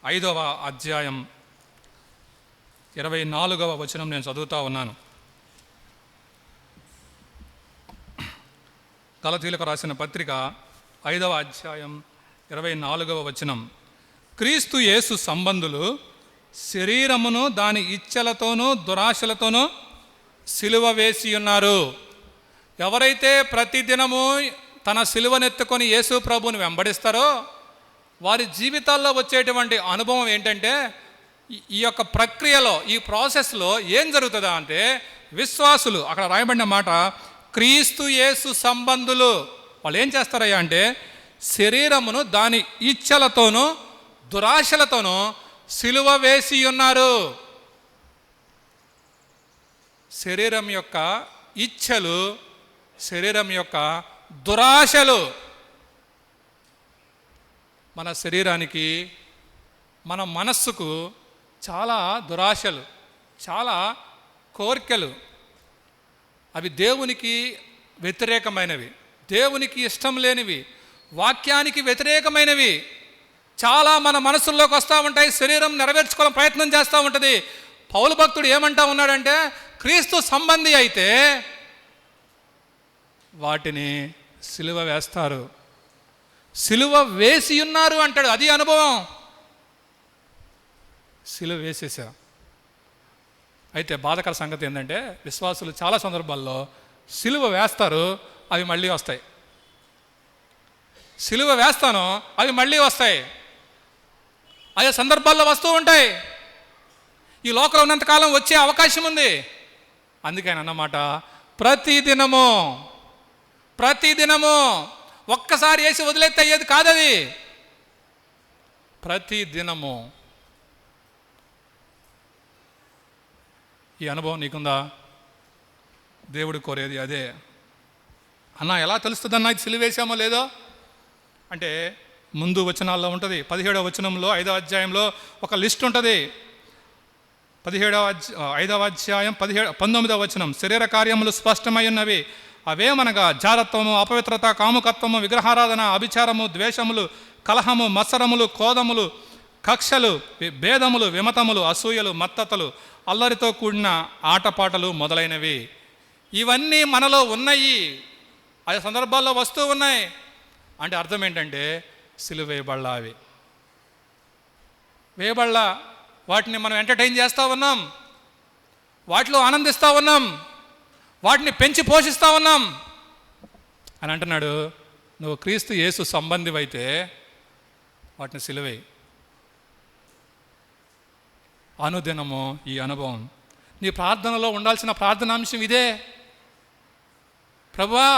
5వ అధ్యాయం 24వ వచనం నేను చదువుతా ఉన్నాను. గలతీయులకు రాసిన పత్రిక 5వ అధ్యాయం 24వ వచనం. క్రీస్తు యేసు సంబంధులు శరీరమును దాని ఇచ్చలతోనూ దురాశలతోనూ సిలువ వేసి ఉన్నారు. ఎవరైతే ప్రతిదినము తన సిలువనెత్తుకొని యేసు ప్రభువుని వెంబడిస్తారో వారి జీవితాల్లో వచ్చేటువంటి అనుభవం ఏంటంటే, ఈ యొక్క ప్రక్రియలో, ఈ ప్రాసెస్లో ఏం జరుగుతుందా అంటే, విశ్వాసులు, అక్కడ రాయబడిన మాట క్రీస్తు యేసు సంబంధులు, వాళ్ళు ఏం చేస్తారయ్యా అంటే శరీరమును దాని ఇచ్చలతోనూ దురాశలతోనూ సిలువ వేసి ఉన్నారు. శరీరం యొక్క ఇచ్చలు, శరీరం యొక్క దురాశలు. మన శరీరానికి, మన మనస్సుకు చాలా దురాశలు, చాలా కోరికలు. అవి దేవునికి వ్యతిరేకమైనవి, దేవునికి ఇష్టం లేనివి, వాక్యానికి వ్యతిరేకమైనవి చాలా మన మనసుల్లోకి వస్తూ ఉంటాయి. శరీరం నెరవేర్చుకోవాలని ప్రయత్నం చేస్తూ ఉంటుంది. పౌలు భక్తుడు ఏమంటా ఉన్నాడంటే, క్రీస్తు సంబంధి అయితే వాటిని సిలువ వేస్తారు, సిలువ వేసి ఉన్నారు అంటాడు. అది అనుభవం. సిలువ వేసేసా. అయితే బాధకర సంగతి ఏంటంటే, విశ్వాసులు చాలా సందర్భాల్లో సిలువ వేస్తారు, అవి మళ్ళీ వస్తాయి. సిలువ వేస్తాను, అవి మళ్ళీ వస్తాయి. అదే సందర్భాల్లో వస్తూ ఉంటాయి. ఈ లోకంలో ఉన్నంతకాలం వచ్చే అవకాశం ఉంది. అందుకని అన్నమాట, ప్రతిదినము ఒక్కసారి వేసి వదిలేస్తే అయ్యేది కాదది. ప్రతి దినము. ఈ అనుభవం నీకుందా? దేవుడు కోరేది అదే. అన్న ఎలా తెలుస్తుందన్నా ఇది సిలువేశామో లేదో అంటే ముందు వచనాల్లో ఉంటుంది. 17వ వచనంలో 5వ అధ్యాయంలో ఒక లిస్ట్ ఉంటుంది. 5వ అధ్యాయం 19వ వచనం, శరీర కార్యములు స్పష్టమై ఉన్నవి, అవేమనగా జారత్వము, అపవిత్రత, కాముకత్వము, విగ్రహారాధన, అభిచారము, ద్వేషములు, కలహము, మత్సరములు, కోదములు, కక్షలు, భేదములు, విమతములు, అసూయలు, మత్తతలు, అల్లరితో కూడిన ఆటపాటలు మొదలైనవి. ఇవన్నీ మనలో ఉన్నాయి, ఆ సందర్భాల్లో వస్తూ ఉన్నాయి. అంటే అర్థం ఏంటంటే సిలువ వేయబళ్ళ, అవి వేయబళ్ళ, వాటిని మనం ఎంటర్టైన్ చేస్తూ ఉన్నాం, వాటిలో ఆనందిస్తూ ఉన్నాం, వాటిని పెంచి పోషిస్తూ ఉన్నాం అని అంటున్నాడు. నువ్వు క్రీస్తు యేసు సంబంధివైతే వాటిని సిలువే. అనుదినము ఈ అనుభవం నీ ప్రార్థనలో ఉండాల్సిన ప్రార్థనాంశం ఇదే. ప్రభువా,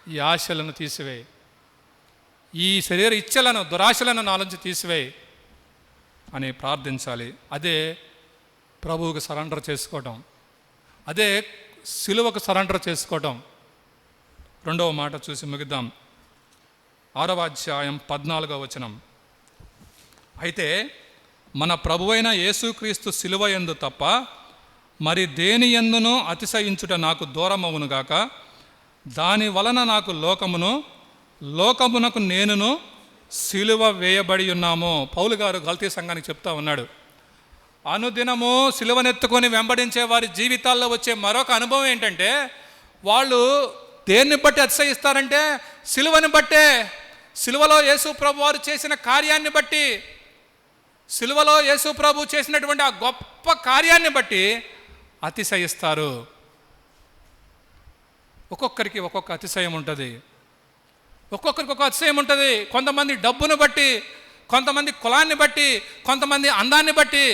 ఈ ఆశలను తీసివేయి, ఈ శరీర ఇచ్చలను, దురాశలను నాలోంచి తీసివేయి అని ప్రార్థించాలి. అదే ప్రభువుకు సరెండర్ చేసుకోవటం, అదే సిలువకు సరెండర్ చేసుకోవటం. రెండవ మాట చూసి ముగిద్దాం. 6వ అధ్యాయం 14వ వచనం, అయితే మన ప్రభువైన యేసుక్రీస్తు సిలువ యందు తప్ప మరి దేని యందునూ అతిశయించుట నాకు దూరమవునుగాక, దాని వలన నాకు లోకమునకు నేనును సిలువ వేయబడి ఉన్నాము. పౌలు గారు గల్తీ సంఘానికి చెప్తా ఉన్నాడు. అనుదినము సిలువనెత్తుకొని వెంబడించే వారి జీవితాల్లో వచ్చే మరొక అనుభవం ఏంటంటే, వాళ్ళు దేన్ని బట్టి అతిశయిస్తారంటే సిలువని బట్టే. సిలువలో యేసు ప్రభు వారు చేసిన కార్యాన్ని బట్టి, సిలువలో యేసు ప్రభు చేసినటువంటి ఆ గొప్ప కార్యాన్ని బట్టి అతిశయిస్తారు. ఒక్కొక్కరికి ఒక్కొక్క అతిశయం ఉంటుంది, ఒక్కొక్కరికి ఒక్కొక్క అతిశయం ఉంటుంది. కొంతమంది డబ్బును బట్టి, కొంతమంది కులాన్ని బట్టి, కొంతమంది అందాన్ని బట్టి,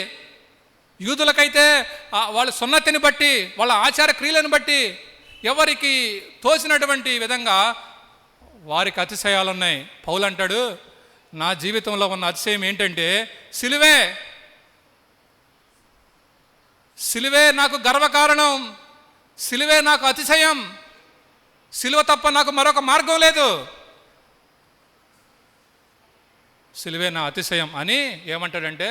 యూదులకైతే వాళ్ళ సున్నతిని బట్టి, వాళ్ళ ఆచార క్రియలను బట్టి, ఎవరికి తోచినటువంటి విధంగా వారికి అతిశయాలు ఉన్నాయి. పౌలు అంటాడు, నా జీవితంలో ఉన్న అతిశయం ఏంటంటే సిలువే. సిలువే నాకు గర్వకారణం, సిలువే నాకు అతిశయం, సిలువ తప్ప నాకు మరొక మార్గం లేదు, సిలువే నా అతిశయం అని ఏమంటాడంటే,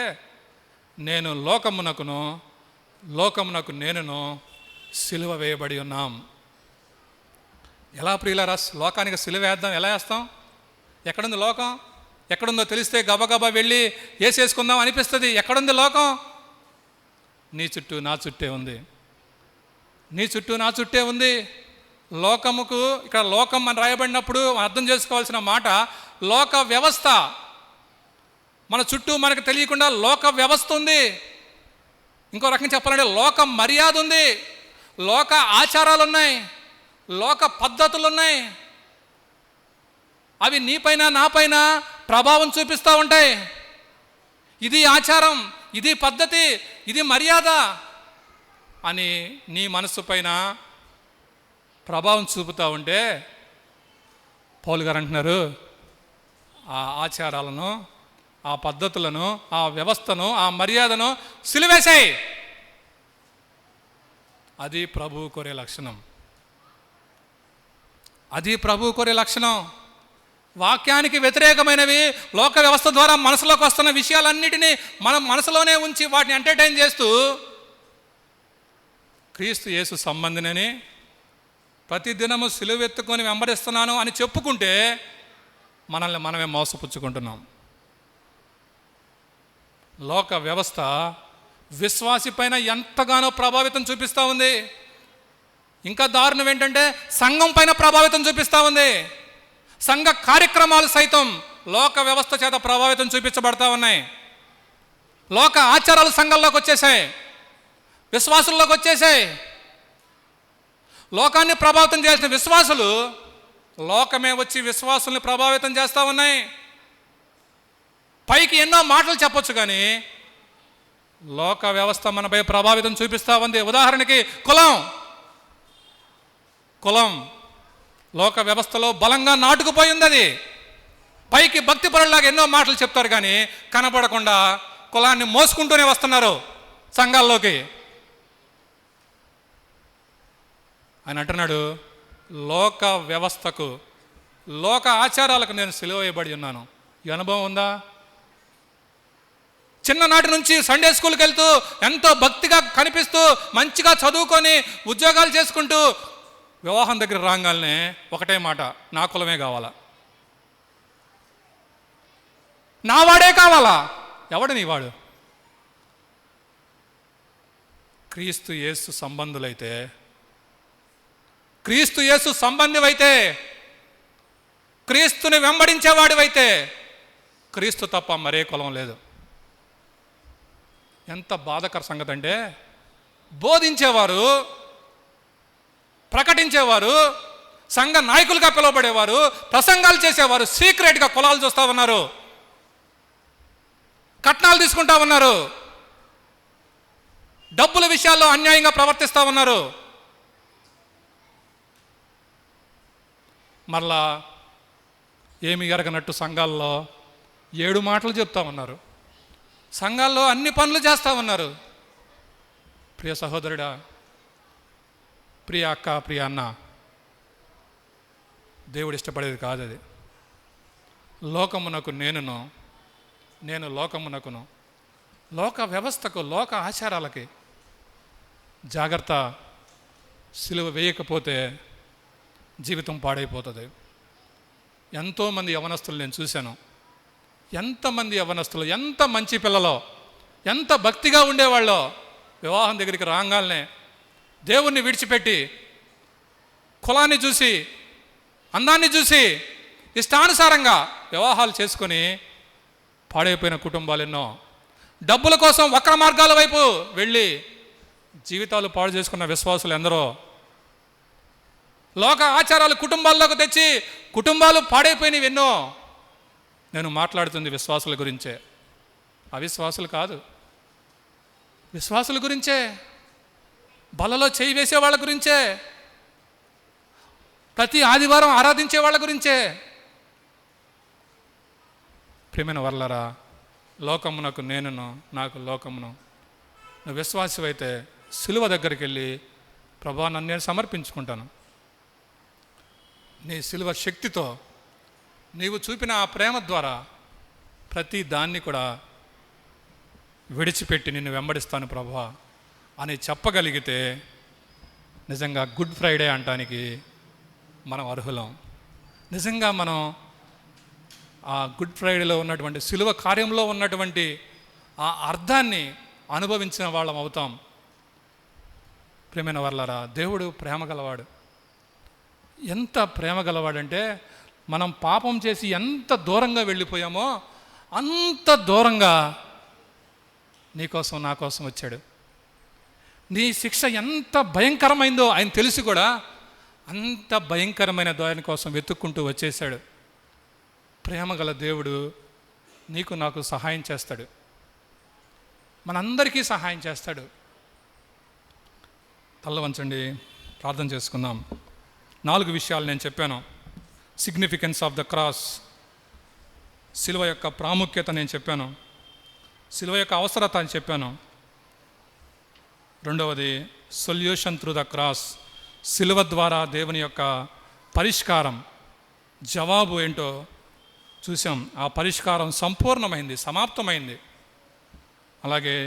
నేను లోకమునకు నేనును సిలువ వేయబడి ఉన్నాం. ఎలా ప్రియులారా, లోకానికి సిలువ వేద్దాం, ఎలా వేస్తాం? ఎక్కడుంది లోకం? ఎక్కడుందో తెలిస్తే గబగబా వెళ్ళి వేసేసుకుందాం అనిపిస్తుంది. ఎక్కడుంది లోకం? నీ చుట్టూ నా చుట్టే ఉంది, నీ చుట్టూ నా చుట్టే ఉంది. లోకముకు, ఇక్కడ లోకం అని రాయబడినప్పుడు అర్థం చేసుకోవాల్సిన మాట లోక వ్యవస్థ. మన చుట్టూ మనకు తెలియకుండా లోక వ్యవస్థ ఉంది. ఇంకో రకంగా చెప్పాలంటే లోక మర్యాద ఉంది, లోక ఆచారాలు ఉన్నాయి, లోక పద్ధతులు ఉన్నాయి. అవి నీపైన నాపైన ప్రభావం చూపిస్తూ ఉంటాయి. ఇది ఆచారం, ఇది పద్ధతి, ఇది మర్యాద అని నీ మనస్సు పైన ప్రభావం చూపుతూ ఉంటే పౌలు గారు అంటున్నారు, ఆ ఆచారాలను, ఆ పద్ధతులను, ఆ వ్యవస్థను, ఆ మర్యాదను సిలువేశాయి. అది ప్రభువు కోరే లక్షణం, అది ప్రభువు కోరే లక్షణం. వాక్యానికి వ్యతిరేకమైనవి లోక వ్యవస్థ ద్వారా మనసులోకి వస్తున్న విషయాలన్నిటినీ మనం మనసులోనే ఉంచి వాటిని ఎంటర్టైన్ చేస్తూ క్రీస్తు యేసు సంబంధినని ప్రతిదినము సిలువెత్తుకొని వెంబడిస్తున్నాను అని చెప్పుకుంటే మనల్ని మనమే మోసపుచ్చుకుంటున్నాం. లోక వ్యవస్థ విశ్వాసి పైన ఎంతగానో ప్రభావితం చూపిస్తూ ఉంది. ఇంకా దారుణం ఏంటంటే సంఘం పైన ప్రభావితం చూపిస్తూ ఉంది. సంఘ కార్యక్రమాలు సైతం లోక వ్యవస్థ చేత ప్రభావితం చూపించబడతా ఉన్నాయి. లోక ఆచారాలు సంఘంలోకి వచ్చేసాయి, విశ్వాసుల్లోకి వచ్చేసాయి. లోకాన్ని ప్రభావితం చేసిన విశ్వాసులు లోకమే వచ్చి విశ్వాసుల్ని ప్రభావితం చేస్తూ ఉన్నాయి. పైకి ఎన్నో మాటలు చెప్పొచ్చు కానీ లోక వ్యవస్థ మనపై ప్రభావితం చూపిస్తూ ఉంది. ఉదాహరణకి కులం. లోక వ్యవస్థలో బలంగా నాటుకుపోయింది అది. పైకి భక్తి పరులాగా ఎన్నో మాటలు చెప్తారు కానీ కనపడకుండా కులాన్ని మోసుకుంటూనే వస్తున్నారు సంఘాల్లోకి. ఆయన అంటున్నాడు, లోక వ్యవస్థకు, లోక ఆచారాలకు నేను సిలువ వేయబడి ఉన్నాను. ఈ అనుభవం ఉందా? చిన్ననాటి నుంచి సండే స్కూల్కి వెళ్తూ ఎంతో భక్తిగా కనిపిస్తూ మంచిగా చదువుకొని ఉద్యోగాలు చేసుకుంటూ వివాహం దగ్గర రాగానే ఒకటే మాట, నా కులమే కావాలా, నా వాడే కావాలా. ఎవడు నీవాడు? క్రీస్తు యేసు సంబంధులైతే, క్రీస్తు యేసు సంబంధివైతే, క్రీస్తుని వెంబడించేవాడివైతే క్రీస్తు తప్ప మరే కులం లేదు. ఎంత బాధకర సంగతి అంటే, బోధించేవారు, ప్రకటించేవారు, సంఘ నాయకులుగా పిలువబడేవారు, ప్రసంగాలు చేసేవారు సీక్రెట్గా కులాలు చూస్తూ ఉన్నారు, కట్నాలు తీసుకుంటా ఉన్నారు, డబ్బుల విషయాల్లో అన్యాయంగా ప్రవర్తిస్తూ ఉన్నారు. మరలా ఏమి ఎరగనట్టు సంఘాల్లో 7 మాటలు చెప్తా ఉన్నారు, సంఘాల్లో అన్ని పనులు చేస్తూ ఉన్నారు. ప్రియ సహోదరుడా, ప్రియ అక్క, ప్రియ అన్న, దేవుడు ఇష్టపడేది కాదు అది. లోకమునకు నేను లోకమునకును, లోక వ్యవస్థకు, లోక ఆచారాలకి జాగ్రత్త. సిలువ వేయకపోతే జీవితం పాడైపోతుంది. ఎంతోమంది యవనస్తులు నేను చూశాను. ఎంతమంది యవనస్తులు, ఎంత మంచి పిల్లలో, ఎంత భక్తిగా ఉండేవాళ్ళో, వివాహం దగ్గరికి రాగానే దేవుణ్ణి విడిచిపెట్టి కులాన్ని చూసి, అందాన్ని చూసి ఇష్టానుసారంగా వివాహాలు చేసుకొని పాడైపోయిన కుటుంబాలు ఎన్నో. డబ్బుల కోసం వక్ర మార్గాల వైపు వెళ్ళి జీవితాలు పాడు చేసుకున్న విశ్వాసులు ఎందరో. లోక ఆచారాలు కుటుంబాల్లోకి తెచ్చి కుటుంబాలు పాడైపోయినవి ఎన్నో. నేను మాట్లాడుతుంది విశ్వాసుల గురించే, అవిశ్వాసులు కాదు. విశ్వాసుల గురించే, బలలో చేయి వేసే వాళ్ళ గురించే, ప్రతి ఆదివారం ఆరాధించే వాళ్ళ గురించే. ప్రియమైన వర్లరా, లోకమునకు నాకు లోకమును. నువ్వు విశ్వాసమైతే సిలువ దగ్గరికి వెళ్ళి, ప్రభా నన్ను నేను సమర్పించుకుంటాను, నీ సిలువ శక్తితో నీవు చూపిన ఆ ప్రేమ ద్వారా ప్రతి దాన్ని కూడా విడిచిపెట్టి నిన్ను వెంబడిస్తాను ప్రభా అని చెప్పగలిగితే నిజంగా గుడ్ ఫ్రైడే అంటానికి మనం అర్హులం. నిజంగా మనం ఆ గుడ్ ఫ్రైడేలో ఉన్నటువంటి సిలువ కార్యంలో ఉన్నటువంటి ఆ అర్థాన్ని అనుభవించిన వాళ్ళం అవుతాం. ప్రేమైన వర్లారా, దేవుడు ప్రేమ గలవాడు. ఎంత ప్రేమ గలవాడంటే, మనం పాపం చేసి ఎంత దూరంగా వెళ్ళిపోయామో అంత దూరంగా నీకోసం, నా కోసం వచ్చాడు. నీ శిక్ష ఎంత భయంకరమైందో ఆయన తెలిసి కూడా అంత భయంకరమైన దాని కోసం వెతుక్కుంటూ వచ్చేసాడు. ప్రేమ గల దేవుడు నీకు నాకు సహాయం చేస్తాడు, మనందరికీ సహాయం చేస్తాడు. తల్ల వంచండి, ప్రార్థన చేసుకుందాం. 4 విషయాలు నేను చెప్పాను. సిగ్నిఫికెన్స్ ఆఫ్ ద క్రాస్, సిలువ యొక్క ప్రాముఖ్యత నేను చెప్పాను, సిలువ యొక్క అవసరత అని చెప్పాను. రెండవది సొల్యూషన్ త్రూ ద క్రాస్, సిలువ ద్వారా దేవుని యొక్క పరిష్కారం, జవాబు ఏంటో చూసాం. ఆ పరిష్కారం సంపూర్ణమైంది, సమాప్తమైంది. అలాగే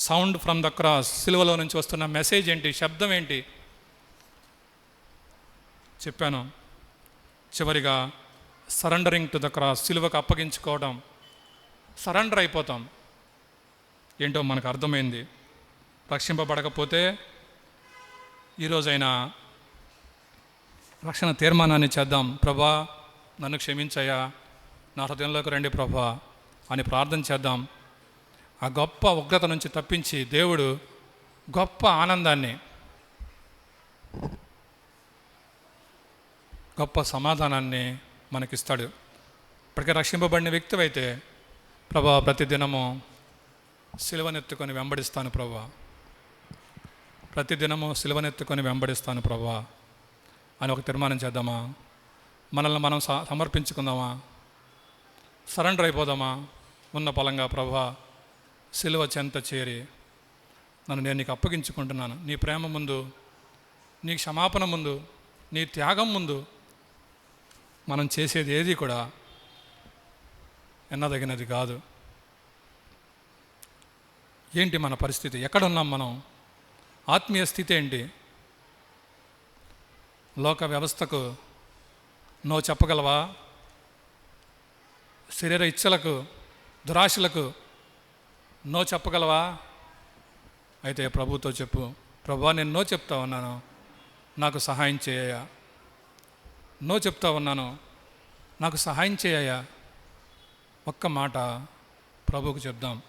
సౌండ్ ఫ్రమ్ ద క్రాస్, సిలువలో నుంచి వస్తున్న మెసేజ్ ఏంటి, శబ్దం ఏంటి చెప్పాను. చివరిగా సరెండరింగ్ టు ద క్రాస్, సిలువకు అప్పగించుకోవడం, సరెండర్ అయిపోతాం. ఏంటో మనకు అర్థమైంది. రక్షింపబడకపోతే ఈరోజైనా రక్షణ తీర్మానాన్ని చేద్దాం. ప్రభా నన్ను క్షమించయ్యా, నా హృదయంలోకి రండి ప్రభా అని ప్రార్థన చేద్దాం. ఆ గొప్ప ఉగ్రత నుంచి తప్పించి దేవుడు గొప్ప ఆనందాన్ని, గొప్ప సమాధానాన్ని మనకిస్తాడు. ఇప్పటికే రక్షింపబడిన వ్యక్తివైతే, ప్రభా ప్రతిదినము సిలువనెత్తుకొని వెంబడిస్తాను ప్రభా, ప్రతిదినము సిలువనెత్తుకొని వెంబడిస్తాను ప్రభా అని ఒక తీర్మానం చేద్దామా? మనల్ని మనం సమర్పించుకుందామా? సరెండర్ అయిపోదామా? ఉన్న పలంగా ప్రభువా, సిలువ చెంత చేరి నన్ను నేను నీకు అప్పగించుకుంటున్నాను. నీ ప్రేమ ముందు, నీ క్షమాపణ ముందు, నీ త్యాగం ముందు మనం చేసేది ఏది కూడా ఎన్నదగినది కాదు. ఏంటి మన పరిస్థితి? ఎక్కడున్నాం మనం? ఆత్మీయ స్థితి ఏంటి? లోక వ్యవస్థకు నో చెప్పగలవా? శరీర ఇచ్చలకు, దురాశలకు నో చెప్పగలవా? అయితే ప్రభుతో చెప్పు, ప్రభువా నేను నో చెప్తా ఉన్నాను, నాకు సహాయం చేయ. నో చెప్తా ఉన్నాను, నాకు సహాయం చేయ. ఒక్క మాట ప్రభువుకు చెప్దాం.